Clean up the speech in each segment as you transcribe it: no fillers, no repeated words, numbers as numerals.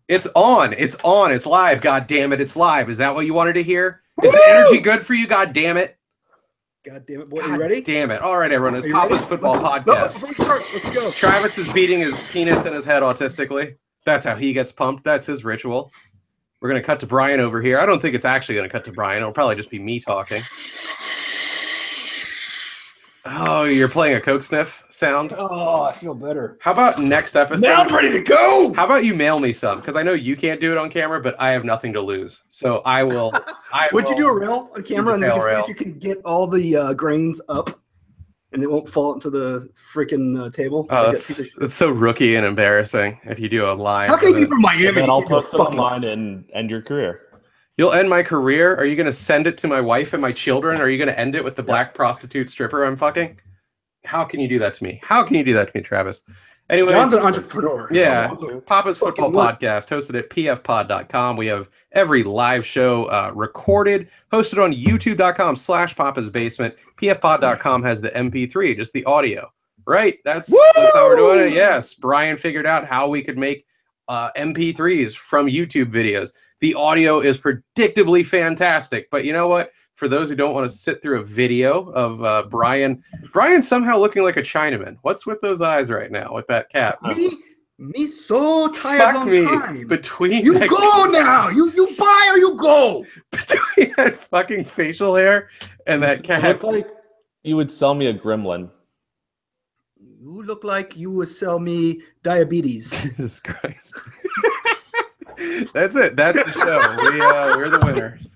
It's on. It's on. It's live. God damn it. It's live. Is that what you wanted to hear? Is the energy good for you? God damn it. God damn it, boy. Are you ready? Damn it. All right, everyone. It's Papa's Football Podcast. Let's go. Travis is beating his penis in his head autistically. That's how he gets pumped. That's his ritual. We're going to cut to Brian over here. I don't think it's actually going to cut to Brian. It'll probably just be me talking. Oh, you're playing a Coke sniff sound? Oh, I feel better. How about next episode? Now I'm ready to go! How about you mail me some? Because I know you can't do it on camera, but I have nothing to lose. So I will. Would you do a reel on camera and we can see if you can get all the grains up and it won't fall into the freaking table? Oh, that's so rookie and embarrassing if you do a live. How can you be from Miami? And then I'll post it online and end your career. You'll end my career? Are you going to send it to my wife and my children? Are you going to end it with the black prostitute stripper I'm fucking? How can you do that to me? How can you do that to me, Travis? Anyway, John's an entrepreneur. Yeah. Papa's Football Podcast, hosted at pfpod.com. We have every live show recorded, hosted on youtube.com/Papa's Basement. pfpod.com has the MP3, just the audio. Right? That's how we're doing it. Yes. Brian figured out how we could make MP3s from YouTube videos. The audio is predictably fantastic, but you know what? For those who don't want to sit through a video of Brian somehow looking like a Chinaman. What's with those eyes right now with that cap? Me so tired. Fuck me. Time. Between you go now. You buy or you go. Between that fucking facial hair and that cap. You look like you would sell me a gremlin. You look like you would sell me diabetes. Jesus Christ. That's it. That's the show. We're the winners.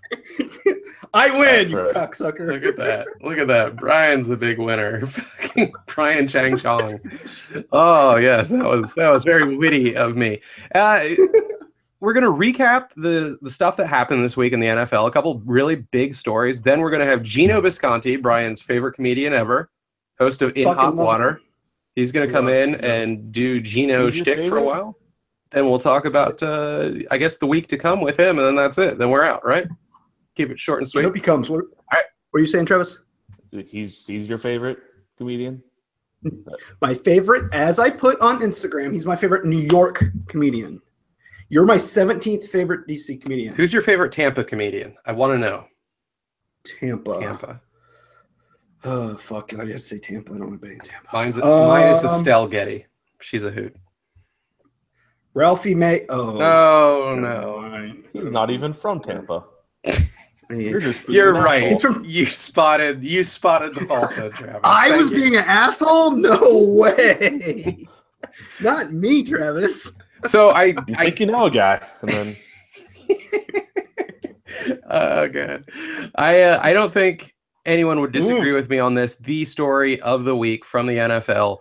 I win, you cocksucker. Look at that. Look at that. Brian's the big winner. Fucking Brian Chang Chong. Oh yes, that was very witty of me. We're gonna recap the stuff that happened this week in the NFL. A couple really big stories. Then we're gonna have Gino Bisconti, Brian's favorite comedian ever, host of In Hot Water. He's gonna come in and do Gino shtick for a while. Then we'll talk about, I guess, the week to come with him, and then that's it. Then we're out, right? Keep it short and sweet. I hope he comes. What are you saying, Travis? He's your favorite comedian? My favorite, as I put on Instagram, he's my favorite New York comedian. You're my 17th favorite DC comedian. Who's your favorite Tampa comedian? I want to know. Tampa. Oh, fuck. I just say Tampa. I don't want to bet in Tampa. Mine is Estelle Getty. She's a hoot. Ralphie May. Oh no. He's not even from Tampa. You're right. You spotted the falsehood, Travis. I was being an asshole? No way. Not me, Travis. So I think you know a guy, and then good. I don't think anyone would disagree with me on this. The story of the week from the NFL.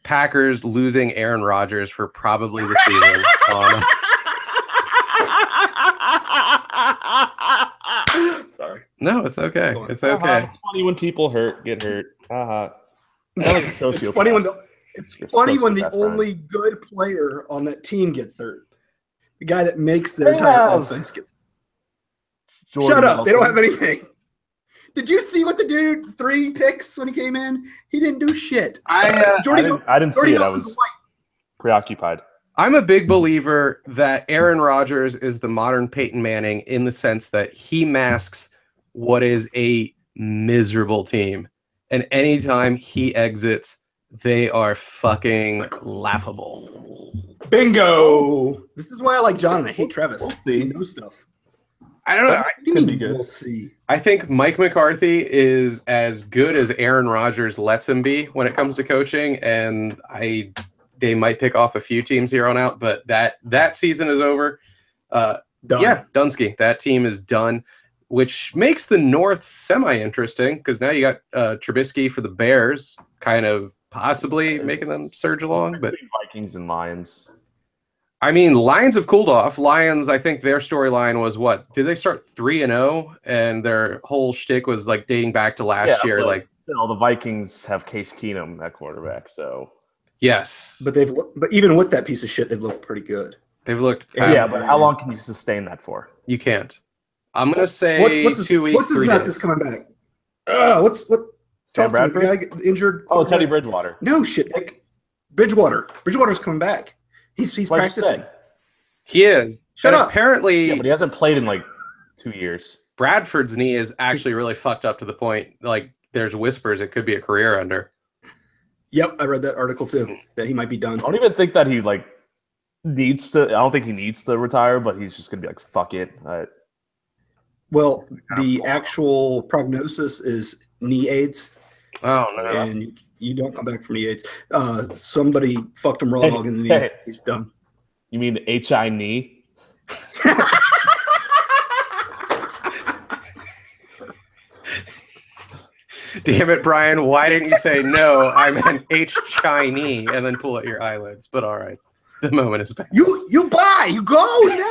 Packers losing Aaron Rodgers for probably the season. Sorry. No, it's okay. It's okay. It's funny when people get hurt. It's funny when the only good player on that team gets hurt. The guy that makes their entire offense gets hurt. Shut up. They don't have anything. Did you see what the dude 3 picks when he came in? He didn't do shit. I didn't see it. I was preoccupied. I'm a big believer that Aaron Rodgers is the modern Peyton Manning in the sense that he masks what is a miserable team. And anytime he exits, they are fucking laughable. Bingo! This is why I like John and I hate Travis. We'll see. He knows stuff. I don't know. Could be good. We'll see. I think Mike McCarthy is as good as Aaron Rodgers lets him be when it comes to coaching, and they might pick off a few teams here on out, but that season is over. Done. Yeah, Dunsky. That team is done, which makes the North semi-interesting because now you got Trubisky for the Bears, kind of possibly making them surge along. But Vikings and Lions. I mean, Lions have cooled off. Lions, I think their storyline was what? Did they start 3-0? And their whole shtick was like dating back to last year. But like, still, the Vikings have Case Keenum at quarterback, so yes. But even with that piece of shit, they've looked pretty good. They've looked. Yeah, but how long can you sustain that for? You can't. I'm gonna say 2 weeks. What's this not just coming back? Sam Bradford? The guy injured. Oh, Teddy Bridgewater. No shit. Like, Bridgewater's coming back. He's practicing. He is. Shut up. Apparently, Yeah, but he hasn't played in like 2 years. Bradford's knee is actually really fucked up to the point, like, there's whispers it could be a career ender. Yep, I read that article too, that he might be done. I don't even think that he like needs to. I don't think he needs to retire, but he's just gonna be like, "Fuck it." Well, the actual prognosis is knee AIDS. Oh no! And you don't come back from knee AIDS. Somebody fucked him raw dog in the knee. Hey. He's done. You mean HI knee? Damn it, Brian! Why didn't you say no? I meant H-Chinese and then pull out your eyelids. But all right, the moment is back. You buy. You go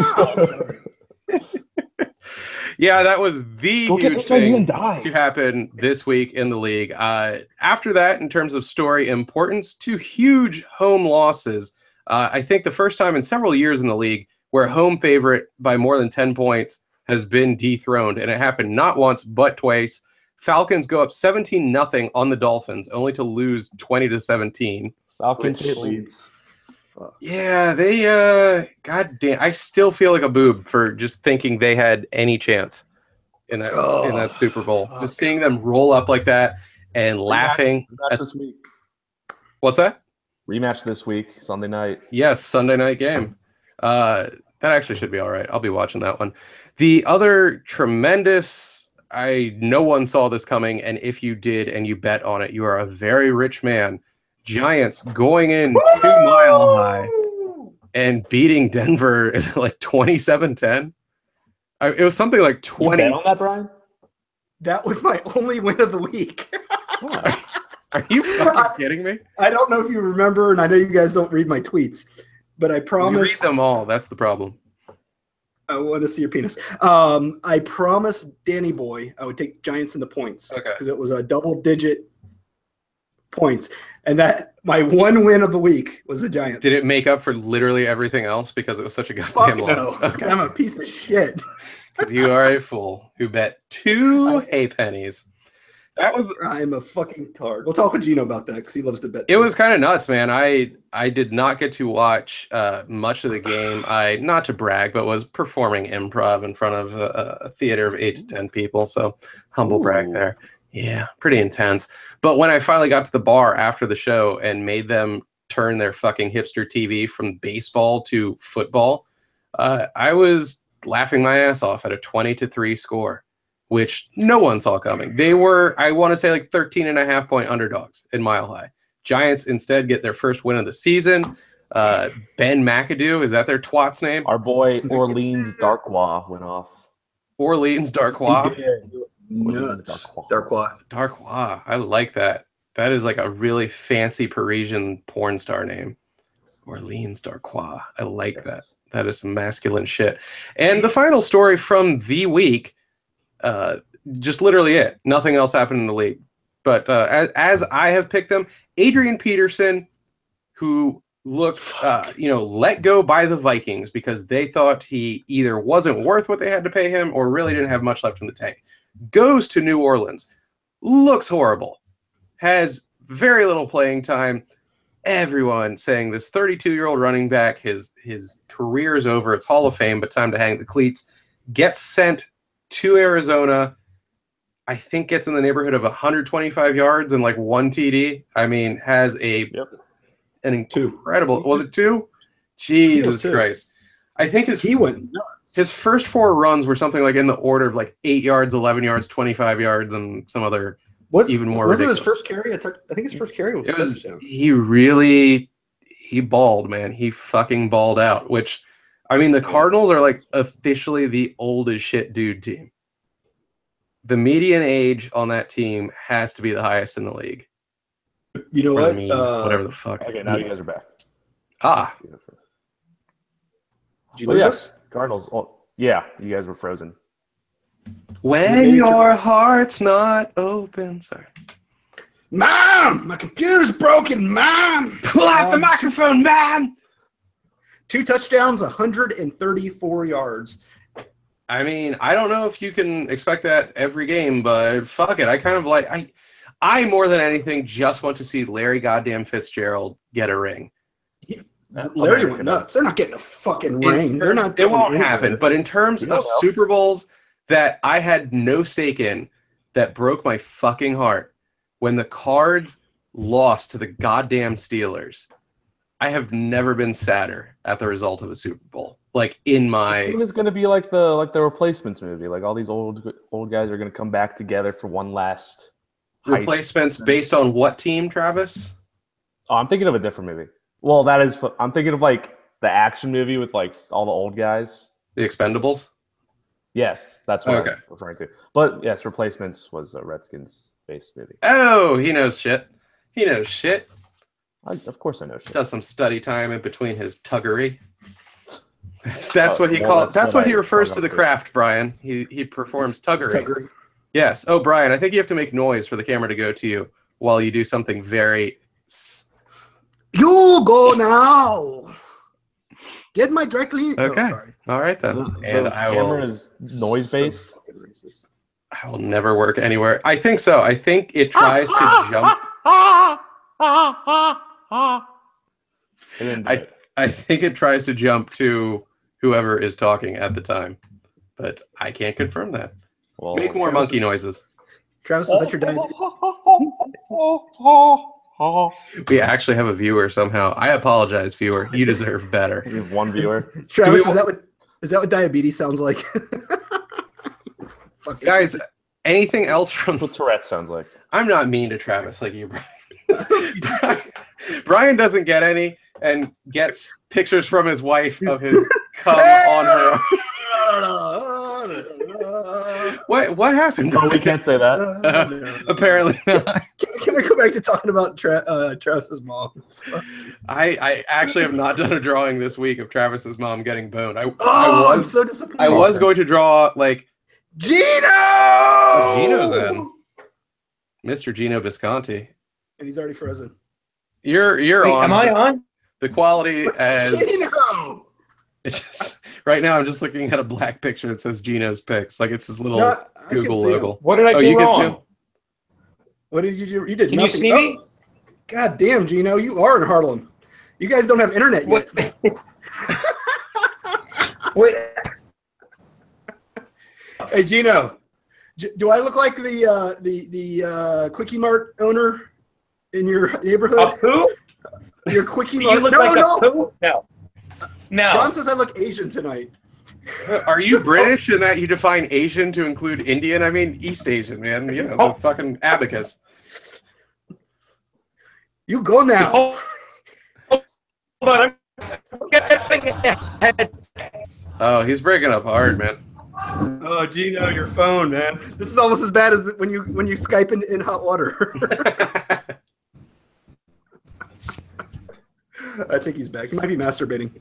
now. Yeah, that was the huge thing to happen this week in the league. After that, in terms of story importance, 2 huge home losses. I think the first time in several years in the league where a home favorite by more than 10 points has been dethroned, and it happened not once but twice. Falcons go up 17-0 on the Dolphins, only to lose 20-17. Falcons leads. Yeah, they god damn, I still feel like a boob for just thinking they had any chance in that Super Bowl. Just seeing them roll up like that and laughing. Rematch this week. What's that? Rematch this week, Sunday night. Yes, Sunday night game. That actually should be all right. I'll be watching that one. The other tremendous, no one saw this coming, and if you did and you bet on it, you are a very rich man. Giants going in 2 Mile High and beating Denver is like 27-10. It was something like 20. You bet on that, Brian? That was my only win of the week. Are you fucking kidding me? I don't know if you remember, and I know you guys don't read my tweets, but I promised. You read them all. That's the problem. I want to see your penis. I promised Danny Boy I would take Giants in the points. Okay. Because it was a double-digit points. And that my one win of the week was the Giants. Did it make up for literally everything else because it was such a goddamn Fuck long? no. Okay. I'm a piece of shit. Because you are a fool who bet 2 hay pennies. I'm a fucking card. We'll talk with Gino about that because he loves to bet. It was kind of nuts, man. I did not get to watch much of the game. I, not to brag, but was performing improv in front of a theater of 8 to 10 people. So humble brag there. Yeah, pretty intense. But when I finally got to the bar after the show and made them turn their fucking hipster TV from baseball to football, I was laughing my ass off at a 20-3 score, which no one saw coming. They were, I want to say, like 13.5 point underdogs in Mile High. Giants instead get their first win of the season. Ben McAdoo, is that their twat's name? Our boy Orleans Darkwa went off. Orleans Darkwa? Nuts. Darkwa. I like that. That is like a really fancy Parisian porn star name. Orleans Darkwa. I like that. That is some masculine shit. And the final story from the week, just literally it. Nothing else happened in the league. But as I have picked them, Adrian Peterson, who looked, let go by the Vikings because they thought he either wasn't worth what they had to pay him or really didn't have much left in the tank, goes to New Orleans, looks horrible, has very little playing time. Everyone saying this 32-year-old running back, his career is over. It's Hall of Fame, but time to hang the cleats. Gets sent to Arizona. I think gets in the neighborhood of 125 yards and like 1 TD. I mean, has an incredible. Was it 2? Jesus Christ! I think he went nuts. His first 4 runs were something like in the order of like 8 yards, 11 yards, 25 yards, and some other even more. Was it ridiculous. his first carry? I think his first carry was. He balled, man. He fucking balled out. Which, I mean, the Cardinals are like officially the old as shit dude team. The median age on that team has to be the highest in the league. You know what? Whatever the fuck. Okay, now you guys are back. Did you lose us? Cardinals. Oh, yeah, you guys were frozen. When your heart's not open. Sorry. Mom, my computer's broken, Mom. Pull out the microphone, man. 2 touchdowns, 134 yards. I mean, I don't know if you can expect that every game, but fuck it. I kind of like I more than anything just want to see Larry goddamn Fitzgerald get a ring. Larry went nuts. They're not getting a fucking ring. They're not. It won't happen. But in terms of Super Bowls that I had no stake in, that broke my fucking heart, when the Cards lost to the goddamn Steelers, I have never been sadder at the result of a Super Bowl. Like in my, I think it's going to be like the Replacements movie. Like all these old guys are going to come back together for one last Replacements based on what team, Travis? Oh, I'm thinking of a different movie. Well, I'm thinking of like the action movie with like all the old guys. The Expendables? Yes, that's what I'm referring to. But yes, Replacements was a Redskins-based movie. Oh, he knows shit. He knows shit. Of course I know shit. Does some study time in between his tuggery. That's what he calls. That's what he refers to the craft, Brian. He performs tuggery. Yes. Oh, Brian, I think you have to make noise for the camera to go to you while you do something very. You go now. Get my dry clean. Okay. Oh, sorry. All right then. And the camera is noise based. I will never work anywhere. I think so. I think it tries to jump. I think it tries to jump to whoever is talking at the time, but I can't confirm that. Well, make more monkey noises. Travis, is that your dad? We actually have a viewer somehow. I apologize, viewer. You deserve better. We have one viewer. Travis, is that what diabetes sounds like? Guys, anything else from what Tourette sounds like? I'm not mean to Travis like you, Brian. Brian doesn't get any and gets pictures from his wife of his cum on her. What happened? Oh, we can't say that. Apparently not. Can we go back to talking about Travis's mom? I actually have not done a drawing this week of Travis's mom getting boned. I'm so disappointed. I was going to draw like Gino. Gino's in. Mr. Gino Visconti. And he's already frozen. You're on. Am I on? The quality What's as Gino? It's just right now. I'm just looking at a black picture that says Gino's Pics, like it's his little Google logo. What did I do wrong? What did you do? You did Can nothing. you see me? God damn, Gino, you are in Harlem. You guys don't have internet yet. Wait. Hey, Gino, do I look like the Quickie Mart owner in your neighborhood? A who? Your Quickie Do Mart. you look like a who? No. No. Ron says I look Asian tonight. Are you British in that you define Asian to include Indian? I mean East Asian, man. You know, the fucking abacus. You go now. Hold on. Oh, he's breaking up hard, man. Oh, Gino, your phone, man. This is almost as bad as when you Skype in hot water. I think he's back. He might be masturbating.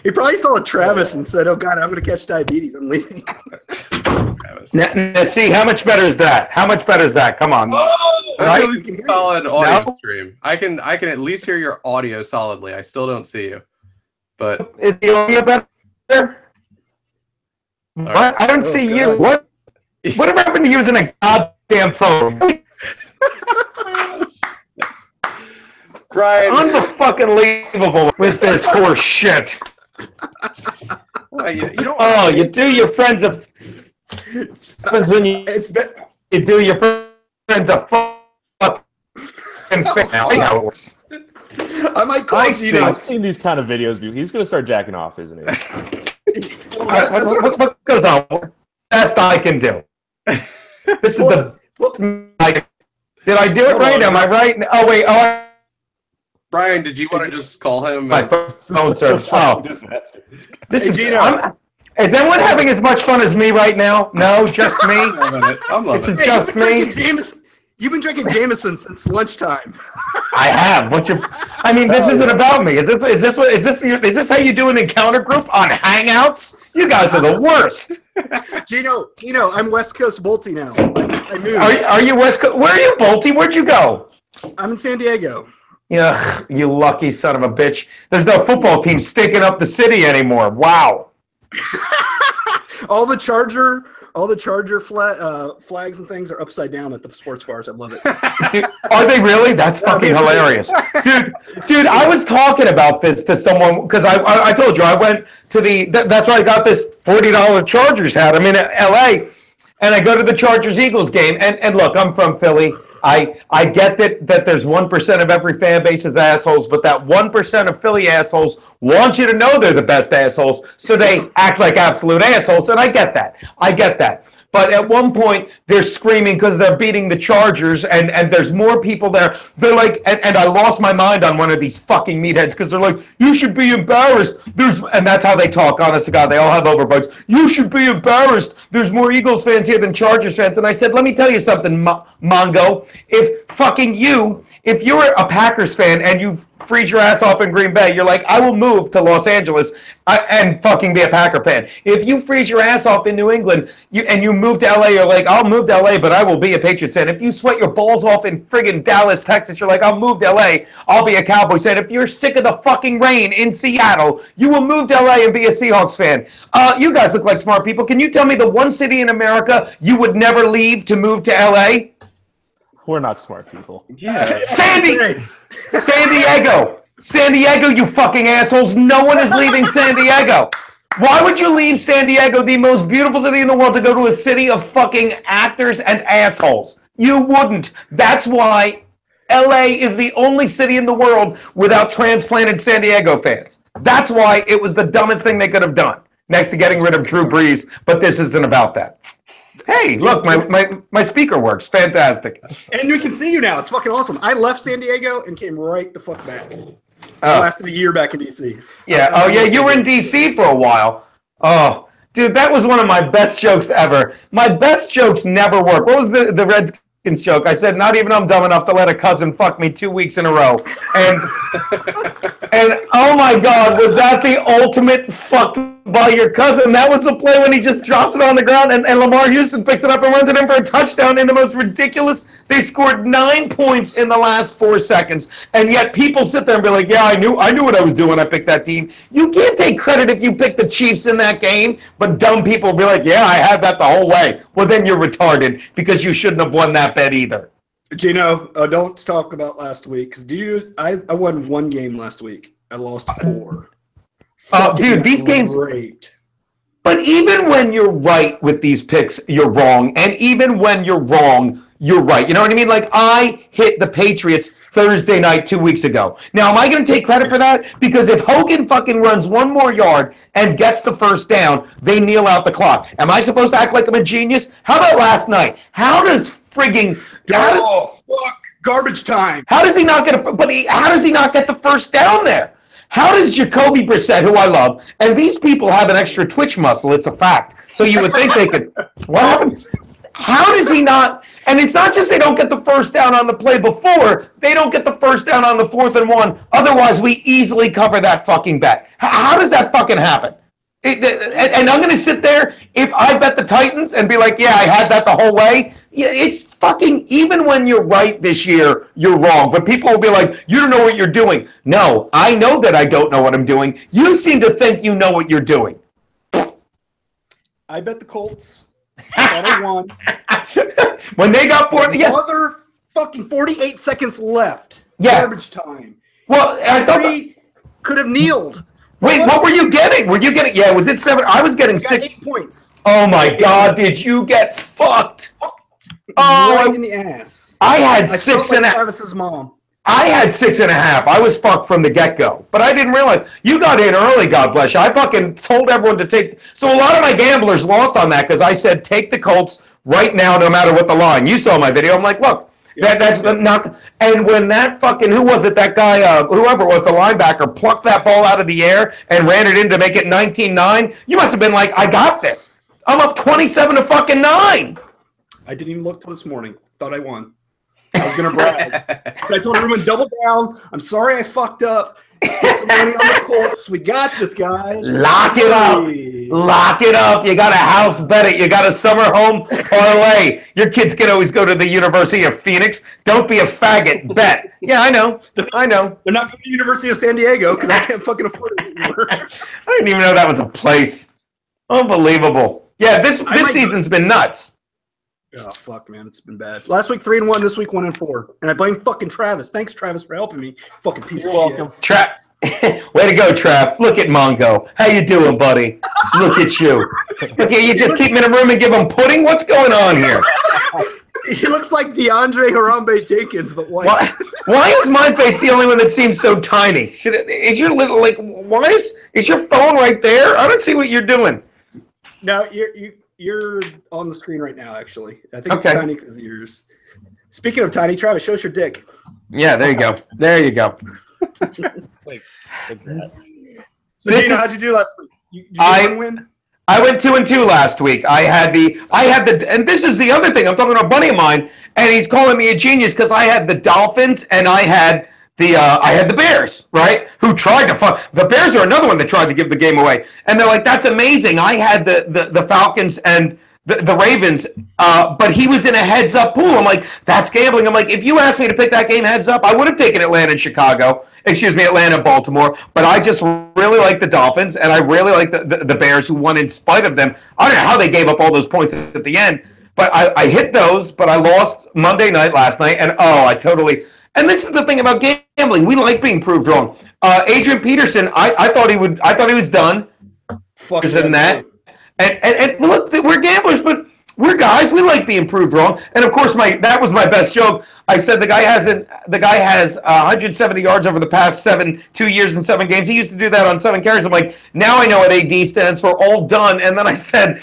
He probably saw a Travis and said, "Oh God, I'm going to catch diabetes. I'm leaving." Now, see, how much better is that? How much better is that? Come on. Oh, that's at least a solid audio stream. I can at least hear your audio solidly. I still don't see you, but is the audio better? What? Right. I don't see you. What? Whatever happened to using a goddamn phone? Brian, unfucking-believable with this horse shit. Well, you do your friends a when you do your friends a fucking family. I might call you. I've seen these kind of videos. He's going to start jacking off, isn't he? What goes on? Best I can do. This is did I do it right? Am I right? Oh wait. Brian, did you want to just call him? My phone service. Oh, this is Gino. Is anyone having as much fun as me right now? No, just me. I'm loving it. Just me. You've been drinking Jameson since lunchtime. I have. I mean, this isn't about me. Is this how you do an encounter group on Hangouts? You guys are the worst. Gino, I'm West Coast Bolty now. I moved. Are you West Coast? Where are you, Bolty? Where'd you go? I'm in San Diego. Yeah, you lucky son of a bitch. There's no football team stinking up the city anymore. Wow. All the Charger All the Charger flags and things are upside down at the sports bars. I love it. Dude, are they really? That's fucking hilarious. Dude, I was talking about this to someone because I told you I went to that's why I got this $40 Chargers hat. I'm in LA and I go to the Chargers Eagles game and look, I'm from Philly. I get that there's 1% of every fan base is assholes, but that 1% of Philly assholes want you to know they're the best assholes, so they act like absolute assholes, and I get that. But at one point, they're screaming because they're beating the Chargers, and there's more people there. They're like, and I lost my mind on one of these fucking meatheads because they're like, you should be embarrassed. And that's how they talk, honest to God. They all have overbugs. You should be embarrassed. There's more Eagles fans here than Chargers fans. And I said, let me tell you something, Mongo. If you're a Packers fan and you freeze your ass off in Green Bay, you're like, I will move to Los Angeles and fucking be a Packer fan. If you freeze your ass off in New England and you move to LA, you're like, I'll move to LA, but I will be a Patriots fan. If you sweat your balls off in friggin' Dallas, Texas, you're like, I'll move to LA, I'll be a Cowboys fan. If you're sick of the fucking rain in Seattle, you will move to LA and be a Seahawks fan. You guys look like smart people. Can you tell me the one city in America you would never leave to move to LA? We're not smart people. Yeah. San Diego, you fucking assholes. No one is leaving San Diego. Why would you leave San Diego, the most beautiful city in the world, to go to a city of fucking actors and assholes? You wouldn't. That's why LA is the only city in the world without transplanted San Diego fans. That's why it was the dumbest thing they could have done, next to getting rid of Drew Brees, but this isn't about that. Hey, look, my speaker works. Fantastic. And we can see you now. It's fucking awesome. I left San Diego and came right the fuck back. I lasted a year back in D.C. Yeah. Oh, yeah, you were in D.C. for a while. Oh, dude, that was one of my best jokes ever. My best jokes never work. What was the Redskins joke? I said, not even I'm dumb enough to let a cousin fuck me 2 weeks in a row. And oh my God, was that the ultimate fuck by your cousin? That was the play when he just drops it on the ground and Lamar Houston picks it up and runs it in for a touchdown in the most ridiculous. They scored 9 points in the last 4 seconds, and yet people sit there and be like, yeah, I knew what I was doing when I picked that team. You can't take credit if you picked the Chiefs in that game, but dumb people be like, yeah, I had that the whole way. Well, then you're retarded because you shouldn't have won that bet either. Gino, don't talk about last week because I won one game last week. I lost 4. Oh, dude, these games. Great. But even when you're right with these picks, you're wrong, and even when you're wrong, you're right. You know what I mean? Like, I hit the Patriots Thursday night 2 weeks ago. Now, am I going to take credit for that? Because if Hogan fucking runs 1 more yard and gets the first down, they kneel out the clock. Am I supposed to act like I'm a genius? How about last night? How does frigging... fuck. Garbage time. How does he not get how does he not get the first down there? How does Jacoby Brissett, who I love, and these people have an extra twitch muscle, it's a fact. So you would think they could... What happened? How does he not... And it's not just they don't get the first down on the play before, they don't get the first down on the 4th and 1. Otherwise, we easily cover that fucking bet. How does that fucking happen? And I'm going to sit there, if I bet the Titans and be like, yeah, I had that the whole way. Yeah, it's fucking, even when you're right this year, you're wrong. But people will be like, you don't know what you're doing. No, I know that I don't know what I'm doing. You seem to think you know what you're doing. I bet the Colts. I thought I won. When they got 40, yeah. Other fucking 48 seconds left. Yeah. Garbage time. Well, I thought could have kneeled. Wait, what were you getting? Were you getting? Yeah, was it 7? I was getting 6. 8 points. Oh my God! Did you get fucked? Oh, right in the ass. I had 6.5. Travis's mom. I had 6.5. I was fucked from the get-go, but I didn't realize you got in early. God bless you. I fucking told everyone to take. So a lot of my gamblers lost on that because I said take the Colts right now, no matter what the line. You saw my video. I'm like, look. That's not. And when that fucking, who was it? That guy, whoever it was, the linebacker, plucked that ball out of the air and ran it in to make it 19-9. You must have been like, I got this. I'm up 27 to fucking 9. I didn't even look till this morning. Thought I won. I was gonna brag. I told everyone double down. I'm sorry I fucked up. Get some money on the Colts. We got this, guys. Lock it up. Lock it up. You got a house, bet it. You got a summer home parlay. Your kids can always go to the University of Phoenix. Don't be a faggot. Bet. Yeah, I know. I know. They're not going to the University of San Diego because I can't fucking afford it anymore. I didn't even know that was a place. Unbelievable. Yeah, this season's been nuts. Oh fuck, man, it's been bad. Last week 3-1, this week 1-4, and I blame fucking Travis. Thanks, Travis, for helping me. Fucking piece of shit. Way to go, Trav. Look at Mongo. How you doing, buddy? Look at you. Okay, you just keep him in a room and give him pudding? What's going on here? He looks like DeAndre Harambe Jenkins, but white. Why is my face the only one that seems so tiny? Is your little is your phone right there? I don't see what you're doing. No, you're on the screen right now. Actually, I think it's tiny because of yours. Speaking of tiny, Travis, show us your dick. Yeah, there you go. There you go. So, Gino, how'd you do last week? Did you win? I went 2-2 last week. I had the, and this is the other thing. I'm talking to a buddy of mine, and he's calling me a genius because I had the Dolphins and I had the Bears, right? Who tried to the Bears are another one that tried to give the game away, and they're like, that's amazing. I had the Falcons and the Ravens, but he was in a heads-up pool. I'm like, that's gambling. I'm like, if you asked me to pick that game heads-up, I would have taken Atlanta and Baltimore, but I just really like the Dolphins, and I really like the Bears, who won in spite of them. I don't know how they gave up all those points at the end, but I hit those, but I lost Monday night last night, and and this is the thing about gambling. We like being proved wrong. Adrian Peterson, I thought he was done. Fuck that. And look, we're gamblers, but we're guys. We like being proved wrong. And of course, that was my best joke. I said the guy has 170 yards over the past 2 years and 7 games. He used to do that on 7 carries. I'm like, now I know what AD stands for, all done. And then I said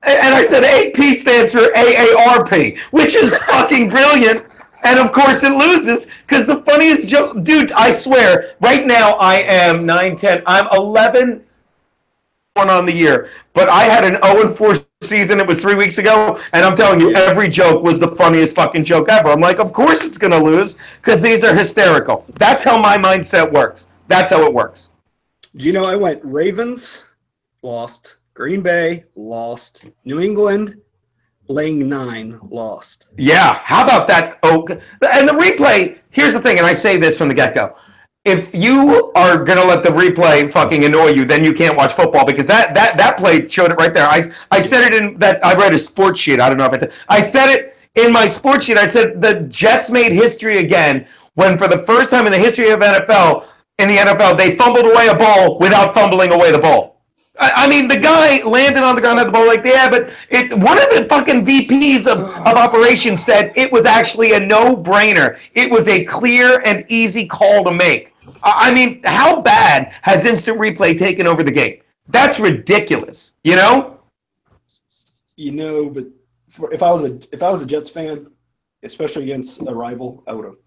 AP stands for AARP, which is fucking brilliant. And of course it loses, because the funniest joke, dude, I swear, right now I am 9-10. I'm 11. On the year, but I had an 0-4 season. It was 3 weeks ago, and I'm telling you, every joke was the funniest fucking joke ever. I'm like, of course it's gonna lose, because these are hysterical. That's how my mindset works. That's how it works. Do you know I went Ravens, lost. Green Bay, lost. New England, laying 9, lost. Yeah, how about that? Oh, and the replay. Here's the thing, and I say this from the get-go. If you are going to let the replay fucking annoy you, then you can't watch football, because that play showed it right there. I said it in that, I read a sports sheet. I don't know if I said it in my sports sheet. I said the Jets made history again when, for the first time in the history of NFL, they fumbled away a ball without fumbling away the ball. I mean, the guy landed on the ground, had the ball like, yeah, but one of the fucking VPs of operations said it was actually a no-brainer. It was a clear and easy call to make. I mean, how bad has instant replay taken over the game? That's ridiculous, you know? You know, but if I was a Jets fan, especially against a rival, I would have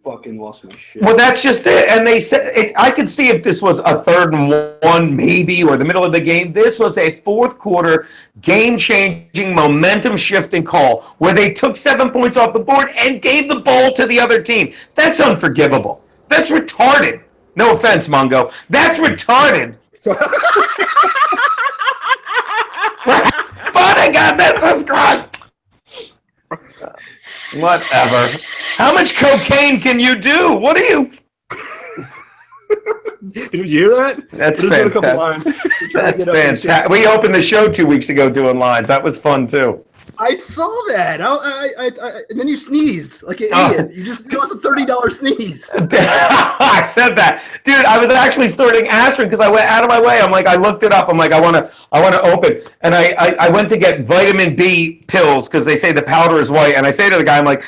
fucking lost my shit. Well, that's just it. And they said I could see if this was a 3rd and 1 maybe, or the middle of the game. This was a 4th quarter game-changing, momentum-shifting call where they took 7 points off the board and gave the ball to the other team. That's unforgivable. That's retarded. No offense, Mongo. That's retarded. But I got that subscribe. Whatever. How much cocaine can you do? What are you? Did you hear that? That's fantastic. That's fantastic. We opened the show 2 weeks ago doing lines. That was fun too. I saw that. And then you sneezed like an idiot. You just it was a $30 sneeze. I said that, dude. I was actually starting aspirin because I went out of my way. I'm like, I looked it up. I'm like, I want to open, and I went to get vitamin B pills because they say the powder is white. And I say to the guy, I'm like,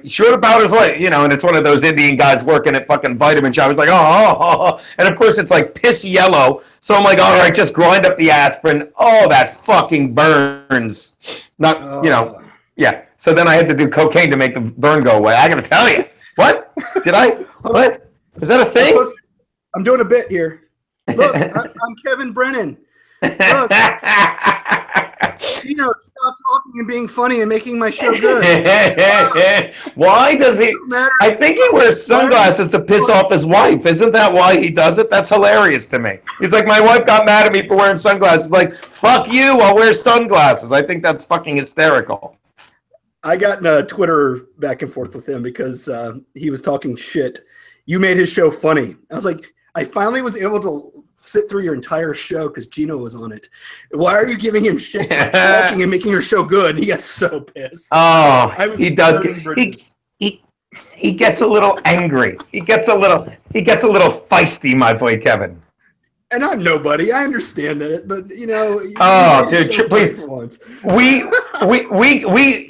sure, the powder's white, you know. And it's one of those Indian guys working at fucking vitamin shop. I was like, oh, and of course it's like piss yellow. So I'm like, all right, just grind up the aspirin. Oh, that fucking burns. Not, you know, yeah. So then I had to do cocaine to make the burn go away. I got to tell you. What? Did I? What? Is that a thing? I'm doing a bit here. Look, I'm Kevin Brennan. Look. Stop talking and being funny and making my show good. Why does he? I think he wears sunglasses to piss off his wife. Isn't that why he does it? That's hilarious to me. He's like, my wife got mad at me for wearing sunglasses. Like, fuck you, I'll wear sunglasses. I think that's fucking hysterical. I got in Twitter back and forth with him because he was talking shit. You made his show funny. I was like, I finally was able to sit through your entire show because Gino was on it. Why are you giving him shit for talking and making your show good? And he got so pissed. Oh, he does. He gets a little angry. He gets a little feisty, my boy Kevin. And I'm nobody. I understand it, but dude, please. We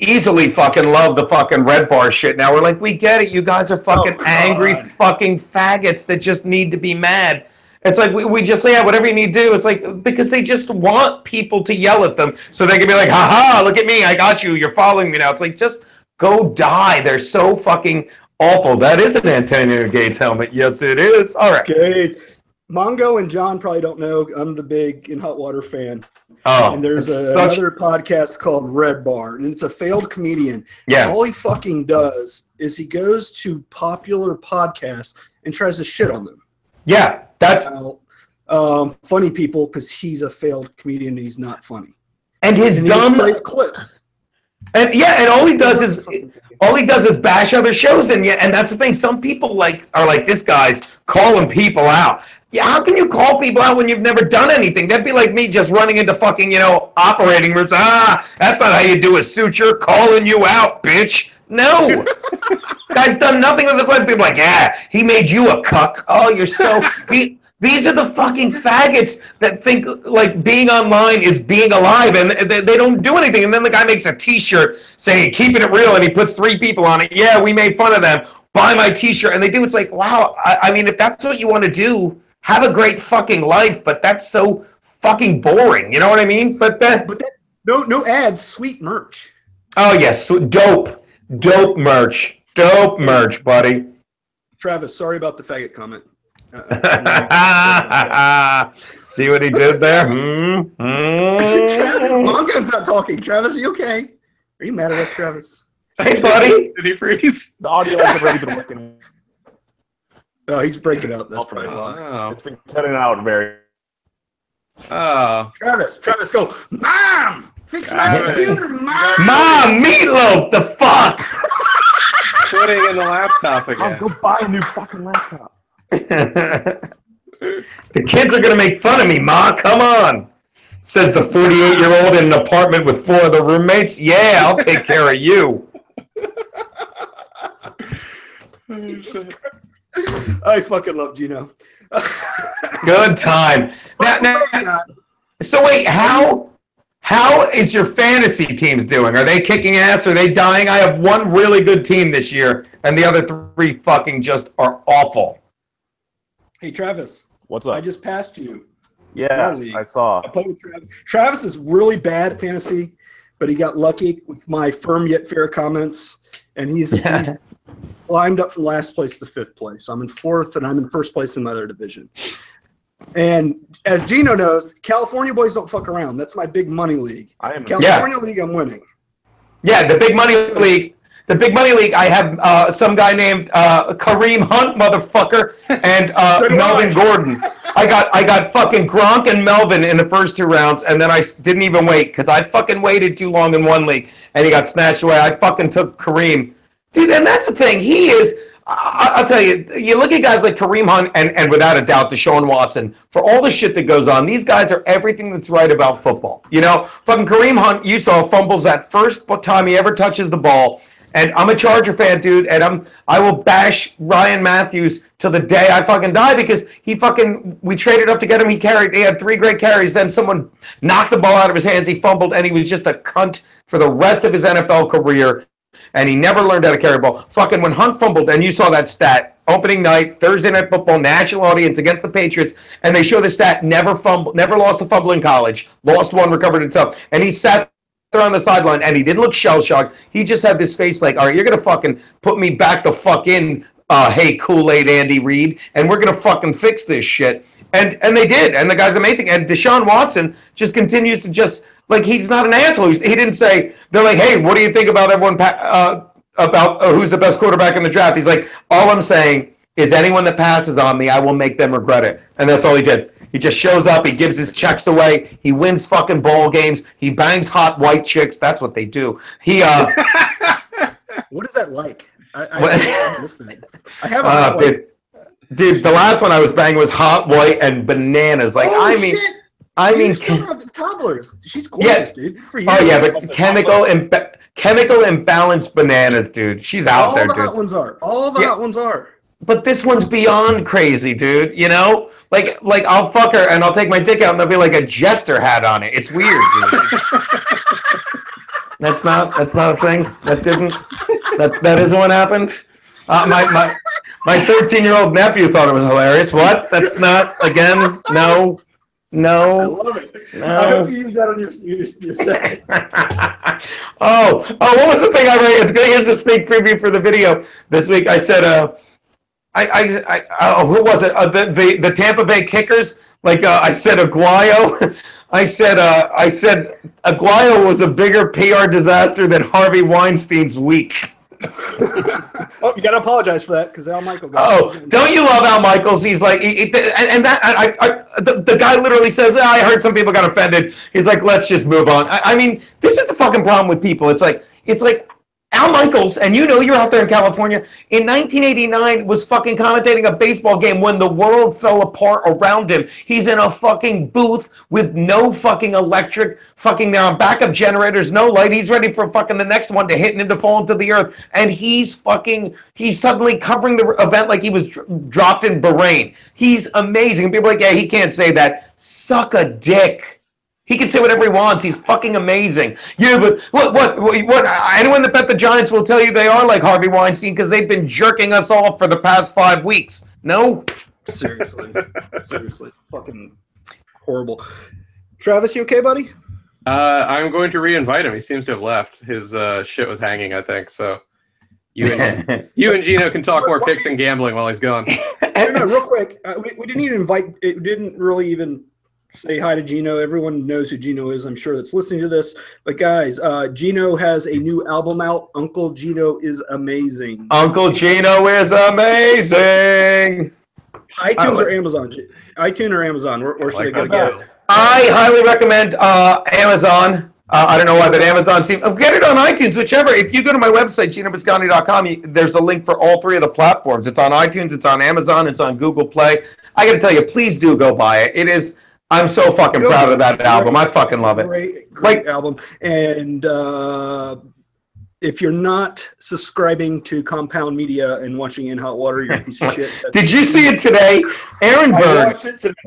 easily fucking love the fucking Red Bar shit. Now we're like, we get it. You guys are fucking angry fucking faggots that just need to be mad. It's like we just say, whatever you need to do. It's like because they just want people to yell at them so they can be like, haha, look at me, I got you. You're following me now. It's like just go die. They're so fucking awful. That is an Antonio Gates helmet. Yes, it is. All right. Gates. Mongo and John probably don't know I'm the big In Hot Water fan. Oh, and there's another podcast called Red Bar, and it's a failed comedian. Yeah. All he fucking does is he goes to popular podcasts and tries to shit on them. Yeah, that's funny people because he's a failed comedian and he's not funny. And his dumb plays clips. And all he does is bash other shows, and that's the thing. Some people are like, this guy's calling people out. Yeah, how can you call people out when you've never done anything? That'd be like me just running into fucking, operating rooms. That's not how you do a suture. Calling you out, bitch. No. Guy's done nothing with his life. People are like, yeah, he made you a cuck. Oh, you're so... These are the fucking faggots that think like being online is being alive, and they don't do anything. And then the guy makes a T-shirt saying "Keeping it real," and he puts 3 people on it. Yeah, we made fun of them. Buy my T-shirt, and they do. It's like, wow. I mean, if that's what you want to do, have a great fucking life. But that's so fucking boring. You know what I mean? But no ads, sweet merch. Oh yes, dope merch, buddy. Travis, sorry about the faggot comment. See what he did there? Mongo's not talking. Travis, are you okay? Are you mad at us, Travis? Hey, buddy. Did he freeze? The audio hasn't really been working. Oh, he's breaking out. That's probably why. Oh. It's been cutting out very. Oh. Travis, go. Mom, fix my computer, Mom. Mom, meatloaf. The fuck. Putting in the laptop again. Go buy a new fucking laptop. The kids are gonna make fun of me, Ma. Come on, says the 48-year-old in an apartment with 4 other roommates. Yeah, I'll take care of you. I fucking love Gino. Good time. Now, so wait, how is your fantasy teams doing? Are they kicking ass? Are they dying? I have one really good team this year, and the other 3 fucking just are awful. Hey, Travis. What's up? I just passed you. Yeah, I saw. I played with Travis. Travis is really bad at fantasy, but he got lucky with my firm yet fair comments, and he's climbed up from last place to 5th place. I'm in 4th, and I'm in 1st place in my other division. And as Gino knows, California boys don't fuck around. That's my big money league. California League, I'm winning. Yeah, the big money league. The big money league, I have some guy named Kareem Hunt, motherfucker, and Melvin Gordon. I got fucking Gronk and Melvin in the first 2 rounds, and then I didn't even wait because I fucking waited too long in one league, and he got snatched away. I fucking took Kareem. Dude, and that's the thing. He is, I'll tell you, you look at guys like Kareem Hunt and without a doubt, Deshaun Watson, for all the shit that goes on, these guys are everything that's right about football. Fucking Kareem Hunt, you saw, fumbles that first time he ever touches the ball. And I'm a Charger fan, dude, and I will bash Ryan Matthews till the day I fucking die because we traded up to get him. He had 3 great carries. Then someone knocked the ball out of his hands. He fumbled, and he was just a cunt for the rest of his NFL career. And he never learned how to carry a ball. Fucking when Hunt fumbled, and you saw that stat, opening night, Thursday Night Football, national audience against the Patriots, and they show the stat, never lost a fumble in college, lost 1, recovered himself. And he sat on the sideline, and he didn't look shell-shocked. He just had this face like, all right, you're going to fucking put me back the fuck in, hey, Kool-Aid Andy Reid, and we're going to fucking fix this shit. And they did, and the guy's amazing. And Deshaun Watson just continues to just, like, he's not an asshole. He didn't say, they're like, hey, what do you think about everyone, about who's the best quarterback in the draft? He's like, all I'm saying is anyone that passes on me, I will make them regret it. And that's all he did. He just shows up. He gives his checks away. He wins fucking ball games. He bangs hot white chicks. That's what they do. What is that like? I haven't. Dude, the last one I was banging was Hot White and Bananas. Like, shit. I mean, still have the toddlers. She's gorgeous, dude. For you. Oh yeah, but chemical imbalanced Bananas, dude. She's out there, dude. All the hot ones are. But this one's beyond crazy, dude. You know, like I'll fuck her and I'll take my dick out and there'll be like a jester hat on it. It's weird, dude. That's not a thing. That isn't what happened. My 13-year-old nephew thought it was hilarious. What? That's not, again, no. I love it. No. I hope you use that on your set. What was the thing I wrote? Here's a sneak preview for the video this week. I said, who was it? The Tampa Bay Kickers. I said Aguayo. I said Aguayo was a bigger PR disaster than Harvey Weinstein's week. Oh, you gotta apologize for that because Al Michael got don't you love Al Michaels? He's like, the guy literally says, I heard some people got offended. He's like, let's just move on. I mean, this is the fucking problem with people. It's like Al Michaels, and you know you're out there in California, in 1989 was fucking commentating a baseball game when the world fell apart around him. He's in a fucking booth with no fucking electric, fucking backup generators, no light. He's ready for fucking the next one to hit him to fall into the earth. And he's suddenly covering the event like he was dropped in Bahrain. He's amazing. And people are like, yeah, he can't say that. Suck a dick. He can say whatever he wants. He's fucking amazing. Yeah, but what? Anyone that bet the Giants will tell you they are like Harvey Weinstein because they've been jerking us off for the past 5 weeks. No? Seriously. Fucking horrible. Travis, you okay, buddy? I'm going to re-invite him. He seems to have left. His shit was hanging, I think, so... You and Gino can talk more picks and gambling while he's gone. No, real quick. We didn't even invite... It didn't really even... say hi to Gino. Everyone knows who Gino is, I'm sure, that's listening to this. But guys, Gino has a new album out. Uncle Gino is amazing. Uncle Gino is amazing. iTunes or Amazon? iTunes or Amazon? Where should they go get it? I highly recommend Amazon. I don't know why, but Amazon seems... Get it on iTunes, whichever. If you go to my website, GinoBiscotti.com, there's a link for all 3 of the platforms. It's on iTunes, it's on Amazon, it's on Google Play. I got to tell you, please do go buy it. It is... I'm so fucking proud of that album. I fucking love it. Great album. And if you're not subscribing to Compound Media and watching In Hot Water, you're a piece of shit. Did you see it today? Aaron Berg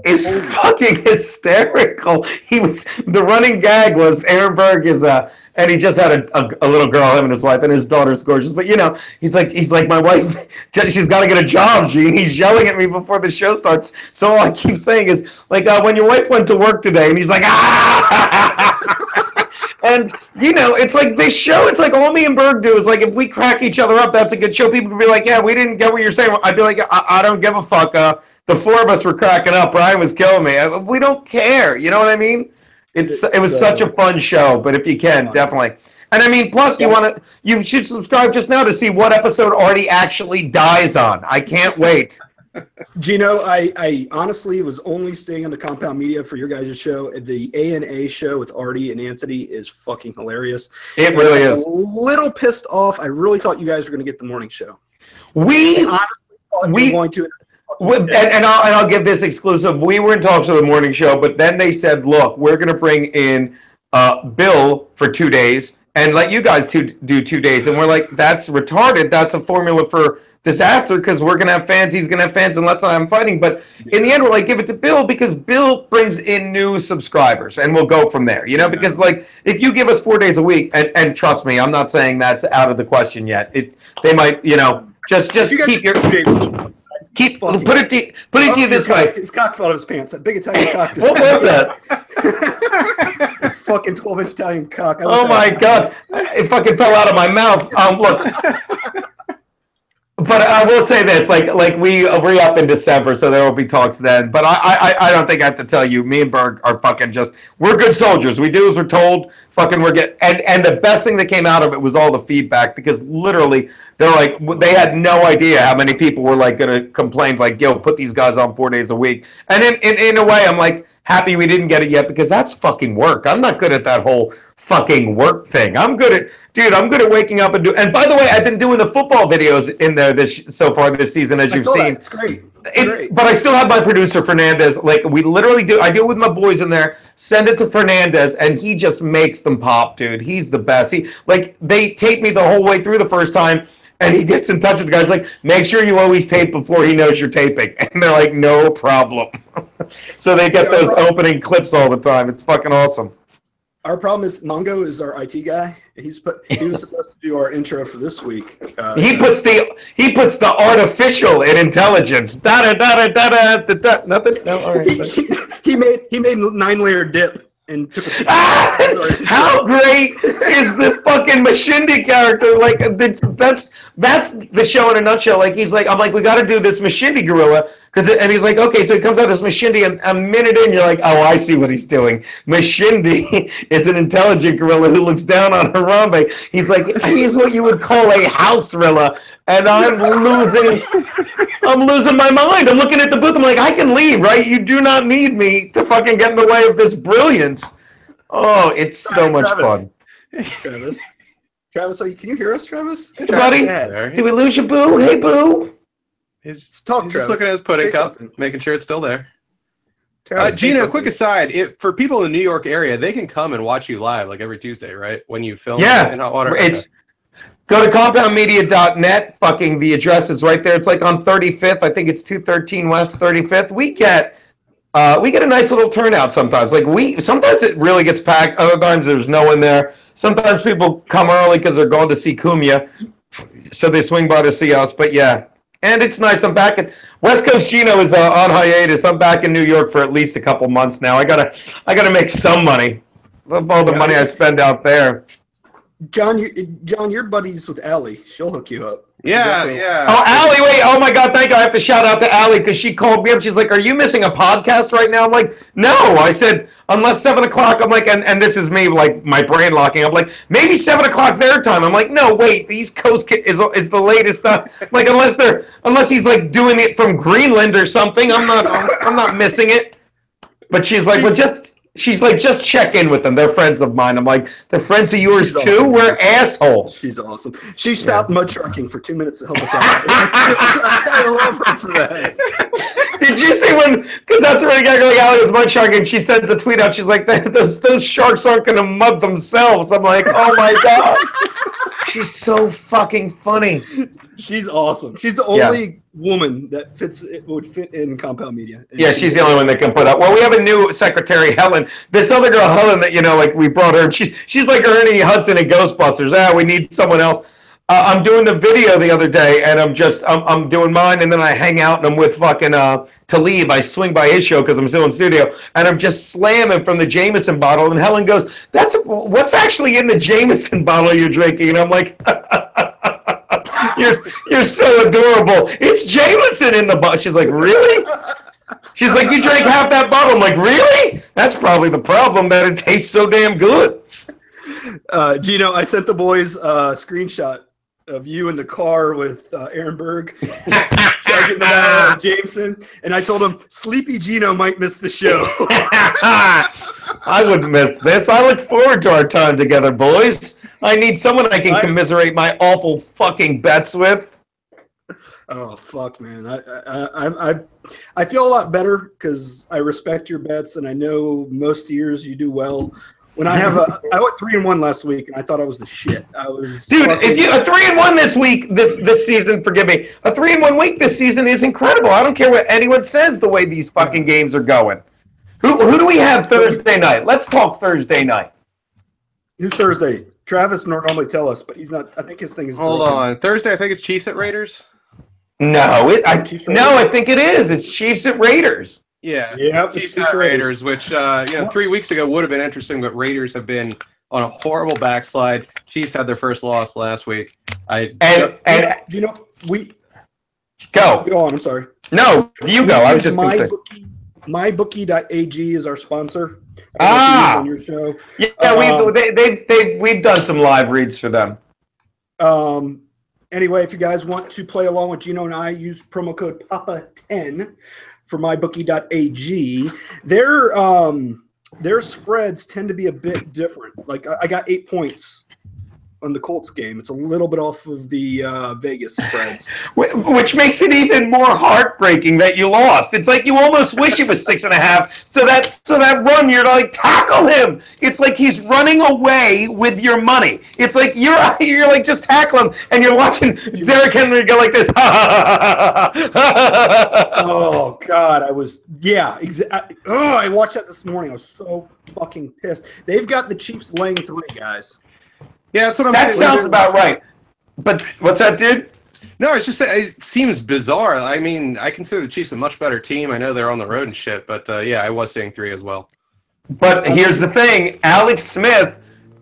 is fucking hysterical. The running gag was Aaron Berg is and he just had a little girl, him and his wife, and his daughter's gorgeous. But, you know, he's like, my wife, she's got to get a job, Gene. He's yelling at me before the show starts. So all I keep saying is, like, when your wife went to work today, and he's like, ah! And, you know, it's like this show, it's like all me and Berg do is, like, if we crack each other up, that's a good show. People can be like, yeah, we didn't get what you're saying. I'd be like, I don't give a fuck. The 4 of us were cracking up. Brian was killing me. We don't care. You know what I mean? It was such a fun show, but if you can, definitely. And I mean, plus you should subscribe just now to see what episode Artie actually dies on. I can't wait. Gino, I honestly was only staying on the Compound Media for your guys' show. The A&A show with Artie and Anthony is fucking hilarious. It really is. A little pissed off. I really thought you guys were going to get the morning show. We honestly thought you were going to. And I'll give this exclusive. We were in talks with the morning show, but then they said, look, we're going to bring in Bill for 2 days and let you guys do 2 days. And we're like, that's retarded. That's a formula for disaster because we're going to have fans. He's going to have fans and let's not have him fighting. But in the end, we're like, give it to Bill because Bill brings in new subscribers and we'll go from there. You know, because like if you give us 4 days a week, and trust me, I'm not saying that's out of the question yet. They might, you know, just keep your... Put it to you this way. His cock fell out of his pants. That big Italian cock. What was that? Fucking 12-inch Italian cock. Oh my God! It fucking fell out of my mouth. Look. But I will say this: like we re-up in December, so there will be talks then. But I don't think I have to tell you. Me and Berg are fucking we're good soldiers. We do as we're told. Fucking and the best thing that came out of it was all the feedback because literally they're like they had no idea how many people were like going to complain like, yo, put these guys on 4 days a week. And in a way, I'm like happy we didn't get it yet because that's fucking work. I'm not good at that whole fucking work thing. I'm good at waking up and by the way, I've been doing the football videos in there so far this season, as you've seen. It's great. But I still have my producer Fernandez. Like, we literally I do it with my boys in there, send it to Fernandez, and he just makes them pop, dude. He's the best. They tape me the whole way through the first time, and he gets in touch with the guys like, make sure you always tape before he knows you're taping. And they're like, no problem. So they get those opening clips all the time. It's fucking awesome. Our problem is Mongo is our IT guy. He was supposed to do our intro for this week. He puts the artificial in intelligence. Da da da da da da da. Nothing. No, all right. He made 9-layer dip and took a how great is the fucking Mashindi character? Like, that's the show in a nutshell. Like, I'm like, we got to do this Mashindi gorilla and he's like, okay, so he comes out as Mashindi, and a minute in, you're like, oh, I see what he's doing. Mashindi is an intelligent gorilla who looks down on Harambe. He's like, he's what you would call a house gorilla, and I'm losing my mind. I'm looking at the booth. I'm like, I can leave, right? You do not need me to fucking get in the way of this brilliance. Oh, it's so much fun. Travis, can you hear us, Travis? Hey, buddy, did we lose you, Boo? Hey, Boo. He's just looking at his pudding cup, making sure it's still there. Gino, quick aside, for people in the New York area, they can come and watch you live like every Tuesday, right? When you film in hot water. Go to compoundmedia.net. Fucking the address is right there. It's like on 35th. I think it's 213 West 35th. We get a nice little turnout sometimes. Sometimes it really gets packed. Other times there's no one there. Sometimes people come early because they're going to see Cumia, so they swing by to see us. But yeah. And it's nice. I'm back at West Coast. Gino is on hiatus. I'm back in New York for at least a couple months now. I gotta make some money. Love all the money I spend out there. John, you're buddies with Allie. She'll hook you up. Yeah. Oh, Allie, wait. Oh, my God, thank you. I have to shout out to Allie because she called me up. She's like, are you missing a podcast right now? I'm like, no. I said, unless 7 o'clock. I'm like, and this is me, like, my brain locking. I'm like, maybe 7 o'clock their time. I'm like, no, wait. The East Coast is the latest stuff. Like, unless he's, like, doing it from Greenland or something, I'm not missing it. But she's like, She's like, just check in with them. They're friends of mine. I'm like, they're friends of yours too? Awesome. We're assholes. She's awesome. She stopped mud trucking for 2 minutes to help us out. I love her for that. Did you see because that's where the guy going, Allie was mud trucking. She sends a tweet out. She's like, those sharks aren't going to mud themselves. I'm like, oh my God. She's so fucking funny. She's awesome. She's the only woman that would fit in Compound Media. Yeah, she's the only one that can put up. Well, we have a new secretary, Helen. This other girl, Helen, that like we brought her. She's like Ernie Hudson in Ghostbusters. We need someone else. I'm doing the video the other day, and I'm doing mine, and then I hang out, and I'm with fucking Talib. I swing by his show because I'm still in studio, and I'm just slamming from the Jameson bottle, and Helen goes, what's actually in the Jameson bottle you're drinking? And I'm like, you're so adorable. It's Jameson in the bottle. She's like, really? She's like, you drank half that bottle. I'm like, really? That's probably the problem, that it tastes so damn good. Gino, I sent the boys a screenshot of you in the car with Aaron Berg, Jameson, and I told him Sleepy Gino might miss the show. I wouldn't miss this. I look forward to our time together, boys. I need someone I can commiserate my awful fucking bets with. Oh fuck, man! I feel a lot better because I respect your bets, and I know most years you do well. When I went 3-1 last week, and I thought I was the shit. If you a 3-1 this week, this season, forgive me, a 3-1 week this season is incredible. I don't care what anyone says. The way these fucking games are going. Who do we have Thursday night? Let's talk Thursday night. Who's Thursday? Travis normally tell us, but he's not. I think his thing is. Hold on, Thursday. I think it's Chiefs at Raiders. No, I think it is. It's Chiefs at Raiders. Yeah, Chiefs at Raiders, which 3 weeks ago would have been interesting, but Raiders have been on a horrible backslide. Chiefs had their first loss last week. Go on. I'm sorry. No, you go. I was just going to say. MyBookie.ag is our sponsor. On your show. Yeah, we've done some live reads for them. Anyway, if you guys want to play along with Gino and I, use promo code PAPA10 for MyBookie.ag. their spreads tend to be a bit different. Like I got 8 points on the Colts game. It's a little bit off of the Vegas spreads. Which makes it even more heartbreaking that you lost. It's like you almost wish it was 6.5. So that run, you're like, tackle him. It's like he's running away with your money. It's like you're like, just tackle him, and you're watching Derrick Henry go like this. Oh God, I watched that this morning. I was so fucking pissed. They've got the Chiefs laying 3, guys. Yeah, that's what I'm saying. That sounds about right. But what's that, dude? No, it's just it seems bizarre. I mean, I consider the Chiefs a much better team. I know they're on the road and shit, but yeah, I was saying 3 as well. But here's the thing: Alex Smith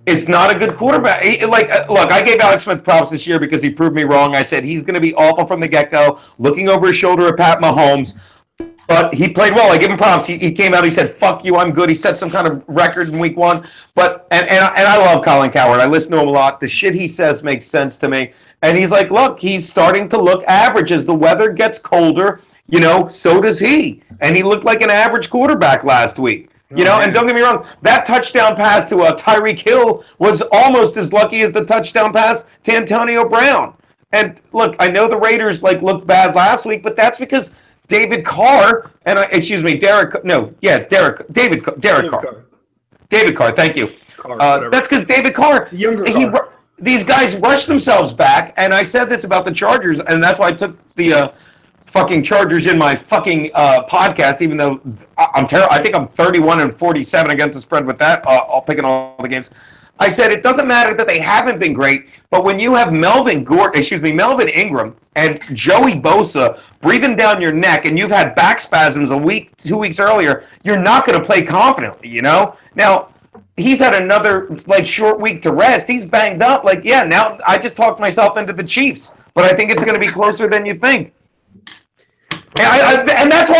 is not a good quarterback. Look, I gave Alex Smith props this year because he proved me wrong. I said he's going to be awful from the get-go, looking over his shoulder at Pat Mahomes. But he played well. I give him props. He came out. He said, "Fuck you, I'm good." He set some kind of record in week 1. But and I love Colin Cowherd. I listen to him a lot. The shit he says makes sense to me. And he's like, look, he's starting to look average as the weather gets colder. So does he. And he looked like an average quarterback last week. And don't get me wrong, that touchdown pass to Tyreek Hill was almost as lucky as the touchdown pass to Antonio Brown. And look, I know the Raiders looked bad last week, but that's because David Carr David Carr, thank you. That's because David Carr, these guys rushed themselves back, and I said this about the Chargers, and that's why I took the fucking Chargers in my fucking podcast, even though I'm terrible. I think I'm 31-47 against the spread with that. I'll pick in all the games. I said it doesn't matter that they haven't been great, but when you have Melvin Ingram and Joey Bosa breathing down your neck, and you've had back spasms 2 weeks earlier, you're not going to play confidently, Now, he's had another short week to rest. He's banged up. Now I just talked myself into the Chiefs, but I think it's going to be closer than you think. And that's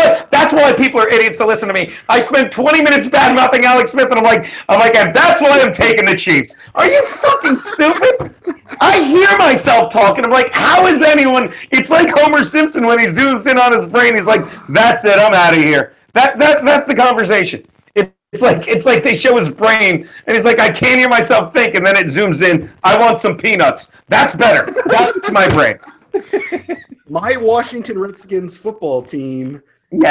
why people are idiots to listen to me. I spent 20 minutes bad-mouthing Alex Smith, and I'm like, and that's why I'm taking the Chiefs. Are you fucking stupid? I hear myself talking. I'm like, how is anyone? It's like Homer Simpson when he zooms in on his brain. He's like, that's it. I'm out of here. That's the conversation. It's like they show his brain, and he's like, I can't hear myself think, and then it zooms in. I want some peanuts. That's better. That's my brain. My Washington Redskins football team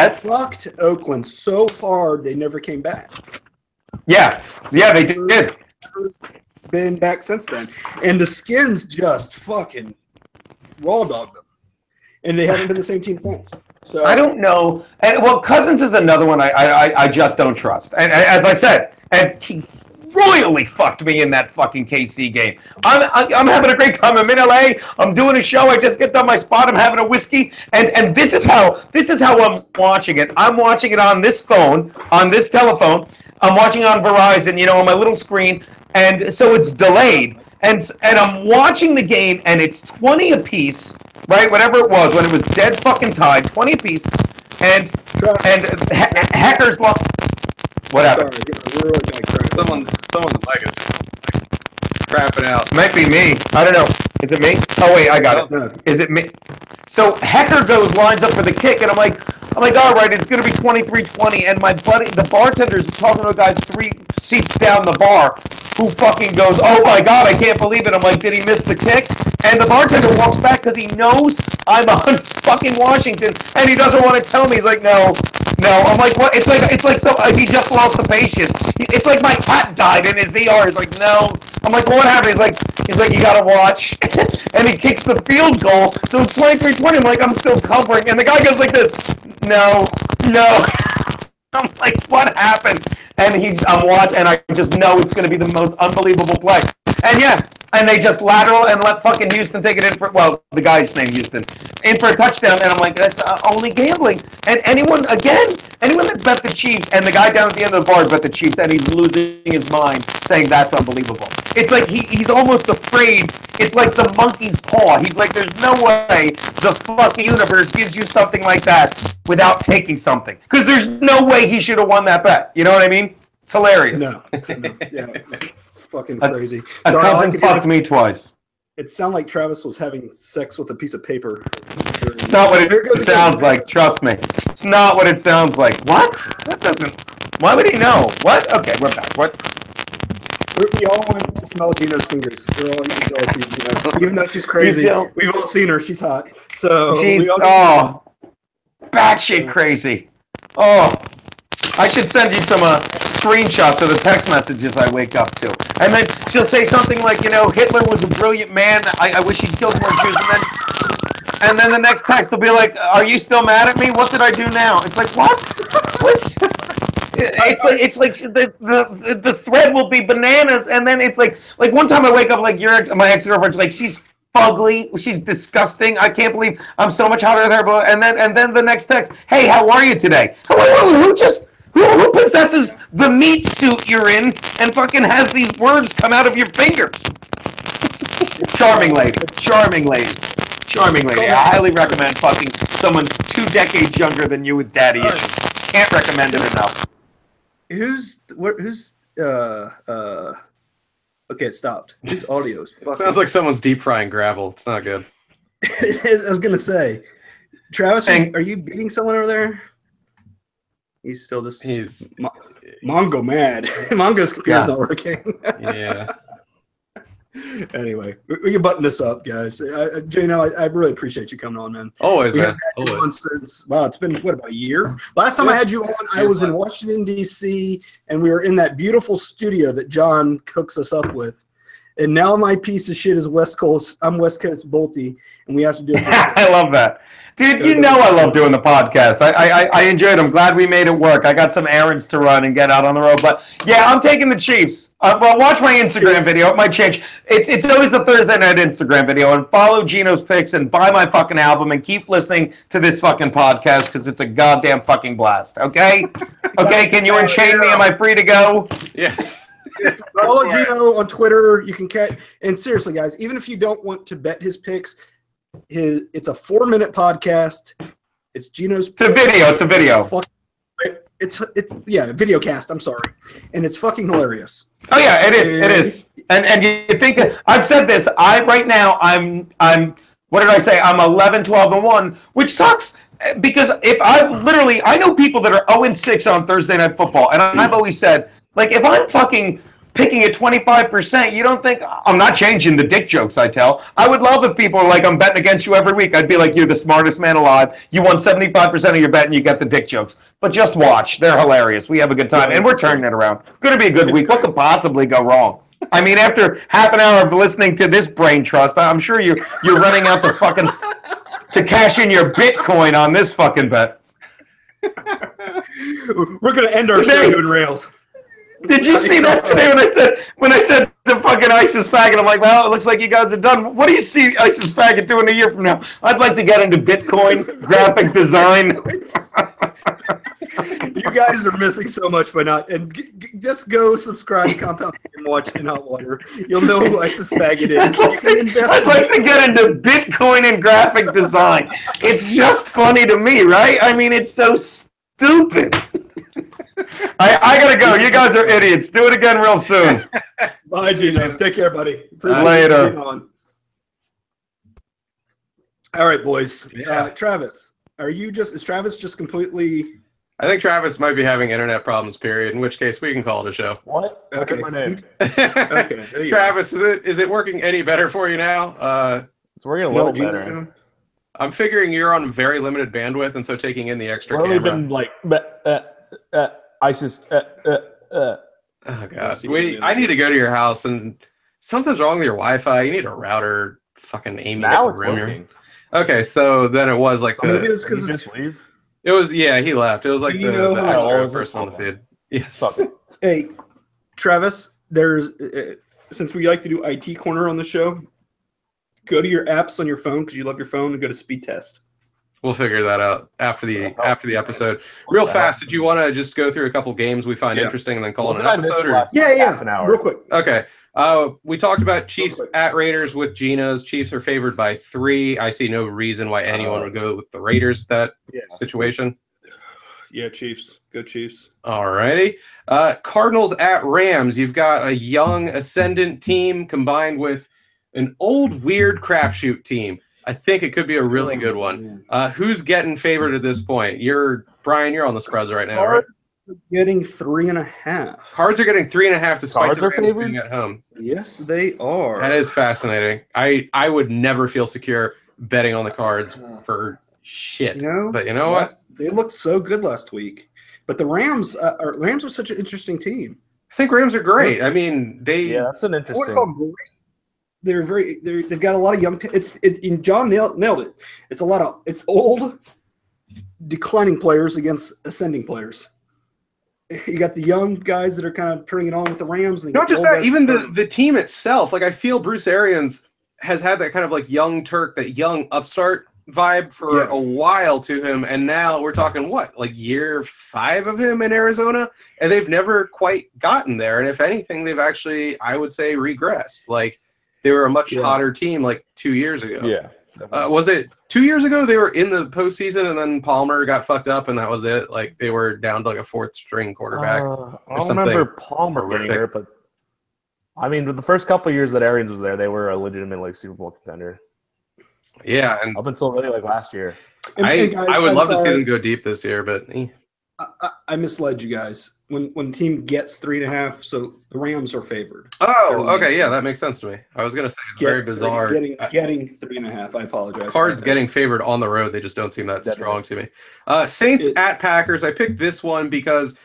fucked Oakland so hard they never came back. Yeah, they did. Been back since then. And the Skins just fucking raw dogged them. And they haven't been the same team since. So I don't know. And Cousins is another one I just don't trust. And as I said, and he royally fucked me in that fucking KC game. I'm having a great time. I'm in LA. I'm doing a show. I just get done my spot. I'm having a whiskey, and this is how I'm watching it. I'm watching it on this phone, on this telephone. I'm watching on Verizon, on my little screen, and so it's delayed. And I'm watching the game, and it's 20 apiece, right? Whatever it was, when it was dead fucking tied, 20 apiece, and Hecker's lost. What happened? Someone's leg is crapping out. Might be me. I don't know. Is it me? Oh wait, I got it. Is it me? So Hecker lines up for the kick, and I'm like, all right, it's going to be 23-20, and my buddy, the bartender's talking to a guy 3 seats down the bar, who fucking goes, oh my God, I can't believe it. I'm like, did he miss the kick? And the bartender walks back because he knows I'm on fucking Washington, and he doesn't want to tell me. He's like, no. I'm like, what? It's like so he just lost the patient. It's like my cat died in his ER. He's like, no. I'm like, well, what happened? He's like, you gotta watch. And he kicks the field goal, so it's 23-20. I'm like, I'm still covering, and the guy goes like this, no. I'm like, what happened? And I'm watching, and I just know it's going to be the most unbelievable play. And and they just lateral and let fucking Houston take it in for, the guy's named Houston, in for a touchdown. And I'm like, that's only gambling. And anyone that bet the Chiefs, and the guy down at the end of the bar bet the Chiefs, and he's losing his mind, saying that's unbelievable. It's like he's almost afraid. It's like the monkey's paw. He's like, there's no way the fucking universe gives you something like that without taking something. Because there's no way he should have won that bet. You know what I mean? It's hilarious. No. Yeah. Fucking crazy. A cousin fucked me twice. It sounded like Travis was having sex with a piece of paper. It's not what it sounds like. Trust me. It's not what it sounds like. What? That doesn't. Why would he know? What? Okay, we're back. What? We all want to smell Gino's fingers. We're all jealous of Gino. Even though she's crazy, we've all seen her. She's hot. So she's batshit crazy. Oh, I should send you some screenshots of the text messages I wake up to. And then she'll say something like, Hitler was a brilliant man. I wish he'd killed more Jews. And then the next text will be like, are you still mad at me? What did I do now? It's like, what? It's like the thread will be bananas, and then it's like one time I wake up like my ex-girlfriend's like, she's fugly, she's disgusting, I can't believe I'm so much hotter than her, and then the next text, hey, how are you today? Who possesses the meat suit you're in and fucking has these words come out of your fingers? Charming lady. I highly recommend fucking someone 2 decades younger than you with daddy issues. Can't recommend it enough. Okay, it stopped. His audio is fucking... Sounds like someone's deep frying gravel. It's not good. I was gonna say, Travis, are you beating someone over there? He's still just... He's... Mongo mad. Mongo's computer's not working. Yeah. Anyway, we can button this up, guys. Gino, I really appreciate you coming on, man. Always, man. Always. It's been, about a year? Last time I had you on, I was in Washington, D.C., and we were in that beautiful studio that John cooks us up with. And now my piece of shit is West Coast. I'm West Coast Bolty, and we have to do it. I love that. Dude, I love doing the podcast. I enjoyed it. I'm glad we made it work. I got some errands to run and get out on the road. But, yeah, I'm taking the Chiefs. Well, watch my Instagram video. It might change. It's always a Thursday night Instagram video. And follow Gino's picks and buy my fucking album and keep listening to this fucking podcast because it's a goddamn fucking blast. Okay? Okay, can you unchain me? Am I free to go? Yes. Follow Gino on Twitter. You can catch. And seriously, guys, even if you don't want to bet his picks, it's a 4-minute podcast. It's Gino's. It's a video. It's a video. It's video cast. I'm sorry, and it's fucking hilarious. Oh yeah, it is. It is. And you think that I've said this? Right now I'm what did I say? I'm 11, 12, and 1, which sucks because I know people that are 0-6 on Thursday Night Football, and I've always said, like, if I'm fucking picking at 25%, you don't think I'm not changing the dick jokes I tell. I would love if people are like, I'm betting against you every week. I'd be like, you're the smartest man alive. You won 75% of your bet and you get the dick jokes. But just watch. They're hilarious. We have a good time. And we're turning it around. Going to be a good week. What could possibly go wrong? I mean, after half an hour of listening to this brain trust, I'm sure you're running out to cash in your Bitcoin on this fucking bet. We're going to end our show doing rails. Did you see that today when I said to fucking ISIS faggot? I'm like, well, it looks like you guys are done. What do you see ISIS faggot doing a year from now? I'd like to get into Bitcoin, graphic design. You guys are missing so much by not. And just go subscribe to Compound and watch In Hot Water. You'll know who ISIS faggot is. I'd like to get into Bitcoin and graphic design. It's just funny to me, right? I mean, it's so stupid. I gotta go. You guys are idiots. Do it again real soon. Bye, Gino. Take care, buddy. Later. All right, boys. Yeah. Travis, is Travis just completely... I think Travis might be having internet problems, period, in which case we can call it a show. What? Okay. My name. Okay. Travis, is it working any better for you now? It's working a little better. I'm figuring you're on very limited bandwidth, and so taking in the extra camera. Been like... ISIS. Oh god! I need to go to your house, and something's wrong with your Wi-Fi. You need a router, fucking aiming now at the it's room. working. Okay, so then it was like maybe it was because just leave. It was he left. It was like the extra person on the feed. Yes. Hey, Travis, there's since we like to do IT corner on the show, go to your apps on your phone because you love your phone and go to speed test. We'll figure that out after the episode. Real fast, did you want to just go through a couple games we find interesting and then call it an episode? Half an hour. Real quick. Okay. We talked about Chiefs at Raiders with Geno's. Chiefs are favored by 3. I see no reason why anyone would go with the Raiders situation. Yeah, Chiefs. Go Chiefs. All righty. Cardinals at Rams. You've got a young ascendant team combined with an old weird crapshoot team. I think it could be a really good one. Who's getting favored at this point? Brian, you're on the spreads right now, right? getting 3.5. Cards are getting 3.5 despite Cards the are Rams favored? being at home. Yes, they are. That is fascinating. I would never feel secure betting on the Cards for shit. But you know what? They looked so good last week. But the Rams are such an interesting team. I think Rams are great. I mean, that's an interesting. They've got a lot of young. John nailed it. It's old, declining players against ascending players. You got the young guys that are kind of turning it on with the Rams. And not just that, even the team itself. Like, I feel Bruce Arians has had that kind of like young Turk, that young upstart vibe for a while to him, and now we're talking like year 5 of him in Arizona, and they've never quite gotten there. And if anything, they've actually, I would say, regressed. Like, they were a much hotter team like 2 years ago. Yeah. Was it 2 years ago they were in the postseason and then Palmer got fucked up and that was it? Like, they were down to like a 4th string quarterback. I don't remember Palmer getting hurt, but I mean, the first couple of years that Arians was there, they were a legitimate like Super Bowl contender. Yeah, and up until really like last year. I would love to see them go deep this year, but I misled you guys. When team gets 3.5, so the Rams are favored. Oh, okay, yeah, that makes sense to me. I was gonna say it's very bizarre. Getting 3.5. I apologize. Cards getting favored on the road, they just don't seem that strong to me. Saints at Packers. I picked this one because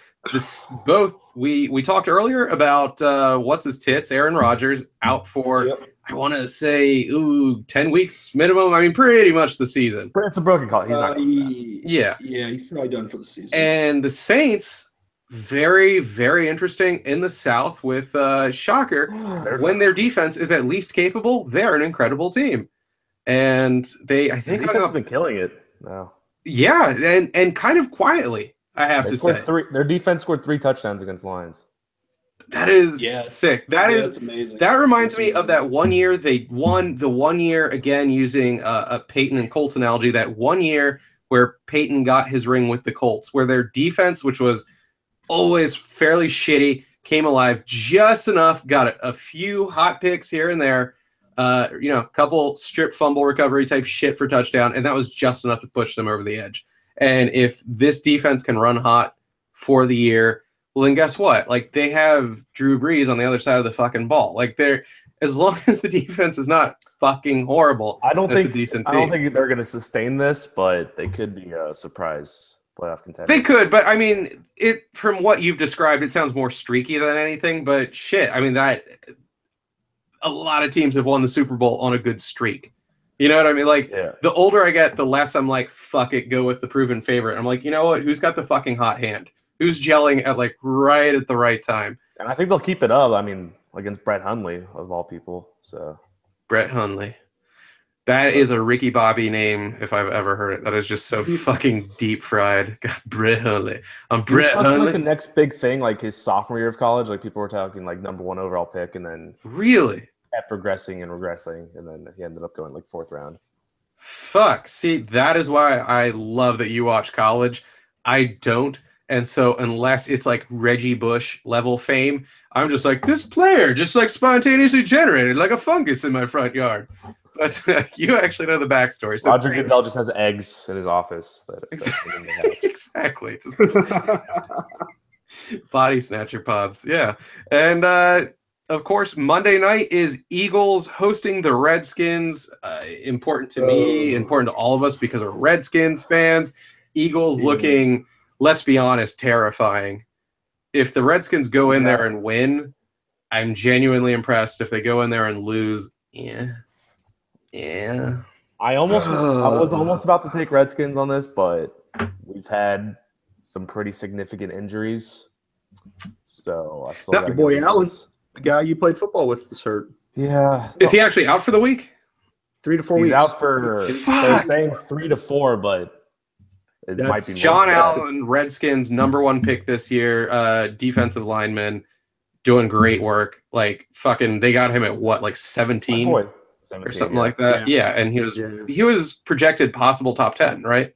we talked earlier about what's his tits, Aaron Rodgers, out for I want to say 10 weeks minimum. I mean, pretty much the season. It's a broken collar. He's not. Yeah, he's probably done for the season. And the Saints, very, very interesting in the South with shocker. When their defense is at least capable, they're an incredible team. And I think they've been killing it now. Yeah, and kind of quietly, I have to say. Their defense scored 3 touchdowns against the Lions. That is sick. That's amazing. That reminds me of that one year they won, the one year, again, using a Peyton and Colts analogy, that one year where Peyton got his ring with the Colts, where their defense, which was always fairly shitty, came alive just enough, got a few hot picks here and there, a couple strip fumble recovery type shit for touchdown, and that was just enough to push them over the edge. And if this defense can run hot for the year, well, then guess what? Like, they have Drew Brees on the other side of the fucking ball. Like, as long as the defense is not fucking horrible, I don't think a decent team. I don't think they're going to sustain this, but they could be a surprise playoff contender. They could, but I mean, from what you've described, it sounds more streaky than anything. But shit, I mean, that a lot of teams have won the Super Bowl on a good streak. You know what I mean? Like, the older I get, the less I'm like, fuck it, go with the proven favorite. I'm like, you know what? Who's got the fucking hot hand? Who's gelling at like right at the right time? And I think they'll keep it up. I mean, against Brett Hundley of all people. So Brett Hundley. That is a Ricky Bobby name if I've ever heard it. That is just so fucking deep fried. God, Brett Hundley. I'm Brett Hundley. Like the next big thing, like his sophomore year of college, like people were talking like #1 overall pick, and then really kept progressing and regressing, and then he ended up going like 4th round. Fuck. See, that is why I love that you watch college. I don't. And so unless it's like Reggie Bush level fame, I'm just like, this player just like spontaneously generated like a fungus in my front yard. But you actually know the backstory. So Roger Goodell just has eggs in his office. Exactly. Just body snatcher pods. Yeah. And of course, Monday night is Eagles hosting the Redskins. Important to me, important to all of us because we're Redskins fans. Eagles looking, let's be honest, terrifying. If the Redskins go in there and win, I'm genuinely impressed. If they go in there and lose, yeah. I was almost about to take Redskins on this, but we've had some pretty significant injuries. So I still got your boy Allen, the guy you played football with, is hurt. Yeah. Is he actually out for the week? 3 to 4 weeks. He's out for, they're saying 3 to 4, but it might be John Allen, Redskins #1 pick this year, defensive lineman, doing great work. Like, fucking, they got him at what, like 17 or something like that. Yeah, and he was projected possible top 10, right?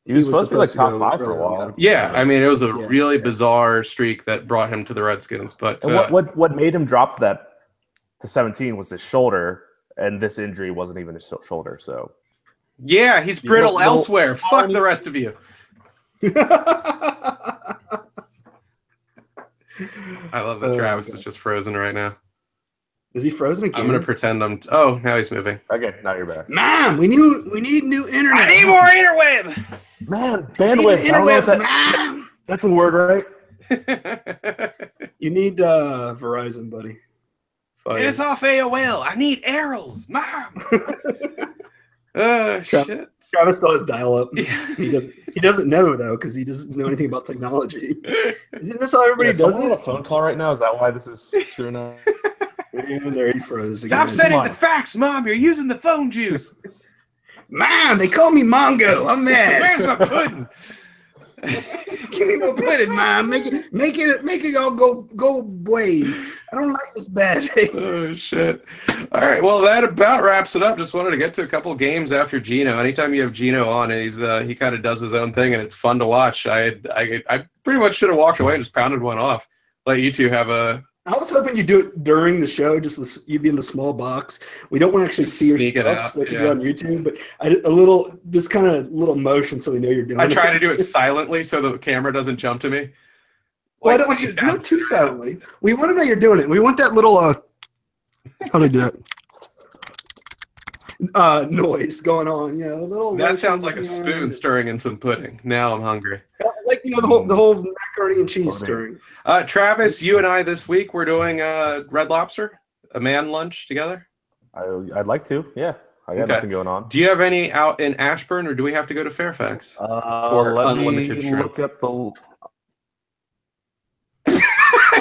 He was supposed to be like top 5 for a while. Yeah, I mean, it was a really bizarre streak that brought him to the Redskins. But what made him drop to 17 was his shoulder, and this injury wasn't even his shoulder. So yeah, he's brittle elsewhere. Fuck the rest of you. I love that Travis is just frozen right now. Is he frozen again? I'm gonna pretend I'm. Oh, now he's moving. Okay, now you're back. Mom, we need new internet. I need more interweb. Man, bandwidth. Interwebs, that's a word, right? You need Verizon, buddy. Get us off AOL. I need arrows, Mom. Shit. Travis saw his dial-up. Yeah. He doesn't know though because he doesn't know anything about technology. Isn't this how everybody does it? On a phone call right now. Is that why this is screwing up? And there he froze. Stop sending the fax, Mom. You're using the phone juice. Mom, they call me Mongo. I'm mad. Where's my pudding? Give me more pudding, Mom. Make it all go away. I don't like this bad. Oh shit! All right, well that about wraps it up. Just wanted to get to a couple games after Gino. Anytime you have Gino on, he kind of does his own thing, and it's fun to watch. I pretty much should have walked away and just pounded one off. Let you two have a. I was hoping you'd do it during the show, you'd be in the small box. We don't want to actually see your stuff, so it can be on YouTube, but just kind of little motion so we know you're doing it. I try to do it silently so the camera doesn't jump to me. Well, I don't want you to not too silently. We want to know you're doing it. We want that little, how do I do that? Noise going on, a little. That sounds like a spoon stirring in some pudding. Now I'm hungry. Like, the whole macaroni and cheese stirring. Travis, you and I this week, we're doing Red Lobster, a man lunch together. I'd like to, yeah. I got nothing going on. Do you have any out in Ashburn, or do we have to go to Fairfax for unlimited shrimp? Look up the...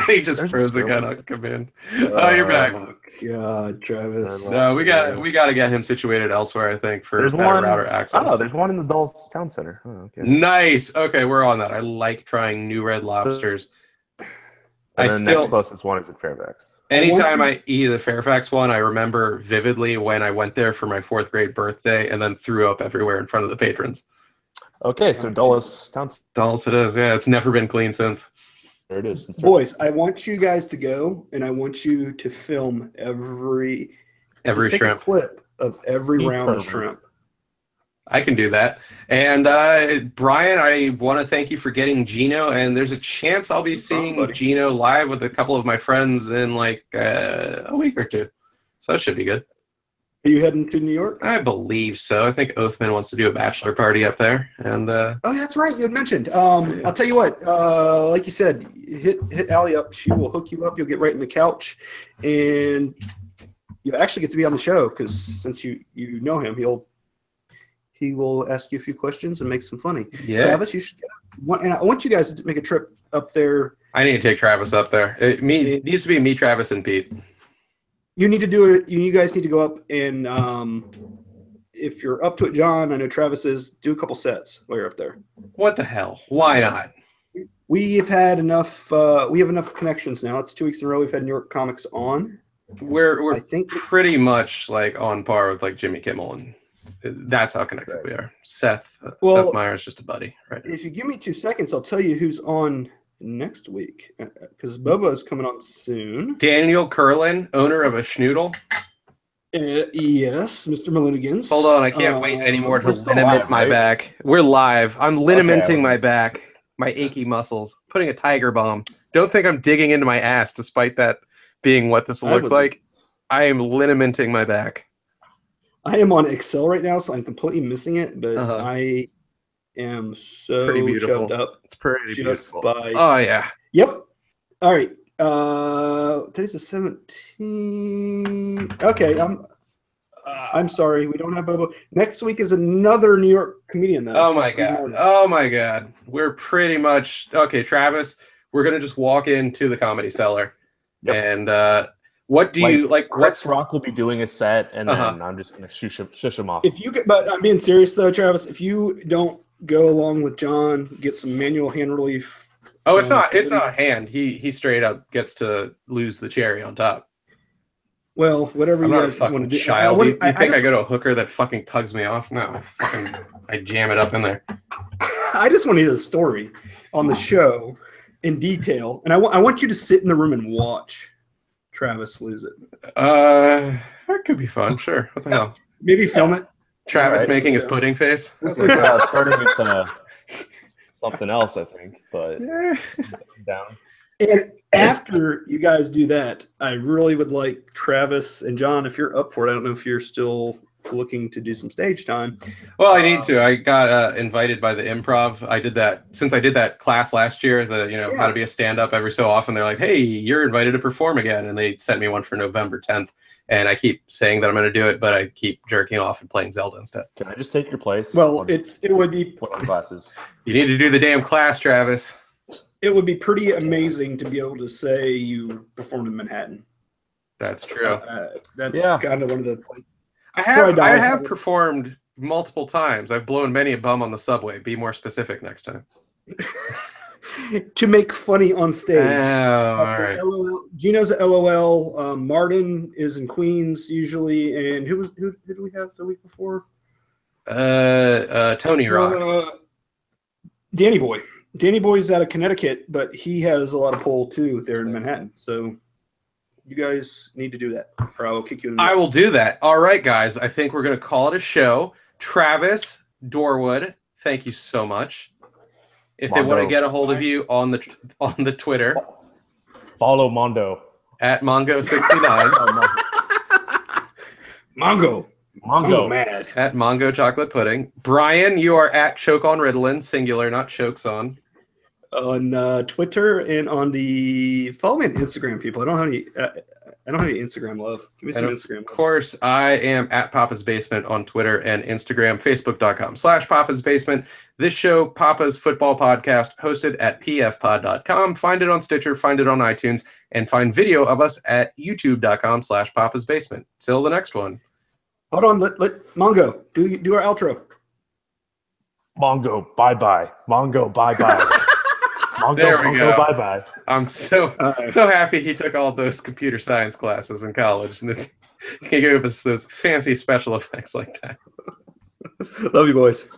He just froze again on command. Oh, you're back. Oh God, Travis. No, we got to get him situated elsewhere, I think, for better router access. Oh, there's one in the Dulles Town Center. Oh, okay. Nice. Okay, we're on that. I like trying new Red Lobsters. The closest one is in Fairfax. Anytime I eat the Fairfax one, I remember vividly when I went there for my 4th grade birthday and then threw up everywhere in front of the patrons. Okay, so Dulles Town Center. Dulles it is. Yeah, it's never been clean since. There it is. Boys, I want you guys to go, and I want you to film every shrimp. Take a clip of every round of shrimp. I can do that. And Brian, I want to thank you for getting Gino. And there's a chance I'll be seeing Gino live with a couple of my friends in like a week or two. So that should be good. Are you heading to New York? I believe so. I think Oathman wants to do a bachelor party up there. And oh, that's right. You had mentioned. I'll tell you what. Like you said, hit Allie up. She will hook you up. You'll get right in the couch, and you actually get to be on the show because since you know him, he will ask you a few questions and make some funny. Yeah, Travis, you should. And I want you guys to make a trip up there. I need to take Travis up there. It needs to be me, Travis, and Pete. You need to do it. You guys need to go up and if you're up to it, John, I know Travis is, do a couple sets while you're up there. What the hell? Why not? We've had enough. We have enough connections now. It's 2 weeks in a row. We've had New York comics on. We're I think pretty much like on par with like Jimmy Kimmel, and that's how connected we are. Seth Meyers, just a buddy, right? If you give me 2 seconds, I'll tell you who's on next week because Bobo's coming on soon. Daniel Curlin, owner of a schnoodle. Yes, Mr. Malinigans. Hold on, I can't wait anymore to liniment my back. We're live. I'm linimenting my back, my achy muscles, putting a tiger bomb. Don't think I'm digging into my ass, despite that being what this looks like. I am linimenting my back. I am on Excel right now, so I'm completely missing it, but I am so choked up. It's pretty beautiful. Oh, yeah. Yep. All right. Today's the 17th. Okay. I'm sorry. We don't have Bobo. Next week is another New York comedian, though. Oh, my God. Oh, my God. We're pretty much – okay, Travis, we're going to just walk into the Comedy Cellar. Yep. And what do you – like Chris Rock will be doing a set, and then I'm just going to shush him off. But I'm being serious, though, Travis. If you don't go along with John, get some manual hand relief. Oh, it's not hand. He straight up gets to lose the cherry on top. Well, whatever you guys want to do. Child. You think I go to a hooker that fucking tugs me off? No. I jam it up in there. I just want to hear the story on the show in detail. And I want you to sit in the room and watch Travis lose it. That could be fun. Sure. What the hell? Maybe film it. Travis making his pudding face. This is turning into something else, I think. But down. And after you guys do that, I really would like Travis and John, if you're up for it. I don't know if you're still looking to do some stage time. Well, I need to. I got invited by the Improv. I did that since I did that class last year. How to be a stand-up. Every so often, they're like, "Hey, you're invited to perform again," and they sent me one for November 10th. And I keep saying that I'm going to do it, but I keep jerking off and playing Zelda instead. Can I just take your place? Well, it would be put on classes. You need to do the damn class, Travis. It would be pretty amazing to be able to say you performed in Manhattan. That's true. That's kind of one of the places. I have performed multiple times. I've blown many a bum on the subway. Be more specific next time. To make funny on stage. Oh, all right. LOL, Gino's at LOL. Martin is in Queens usually. And who did we have the week before? Tony Rock. Danny Boy. Danny Boy's out of Connecticut, but he has a lot of pull too there in Manhattan. So you guys need to do that, or I will kick you in the nuts. I will do that. All right, guys. I think we're going to call it a show. Travis Dorwood, thank you so much. If they want to get a hold of you on the Twitter, follow Mondo at Mongo69. Mongo mad at Mongo Chocolate Pudding. Brian, you are at Choke on Ritalin, singular, not chokes on Twitter and on the follow me on Instagram. People, I don't have any Instagram love. Give me some Instagram love. Of course, I am at Papa's Basement on Twitter and Instagram. Facebook.com/Papa's Basement. This show, Papa's Football Podcast, hosted at pfpod.com. Find it on Stitcher, find it on iTunes, and find video of us at youtube.com/Papa's Basement. Till the next one. Hold on, let Mongo do our outro. Mongo, bye-bye. Mongo, bye-bye. Mongo, there we go. Bye-bye. I'm so happy he took all those computer science classes in college and he can give us those fancy special effects like that. Love you, boys.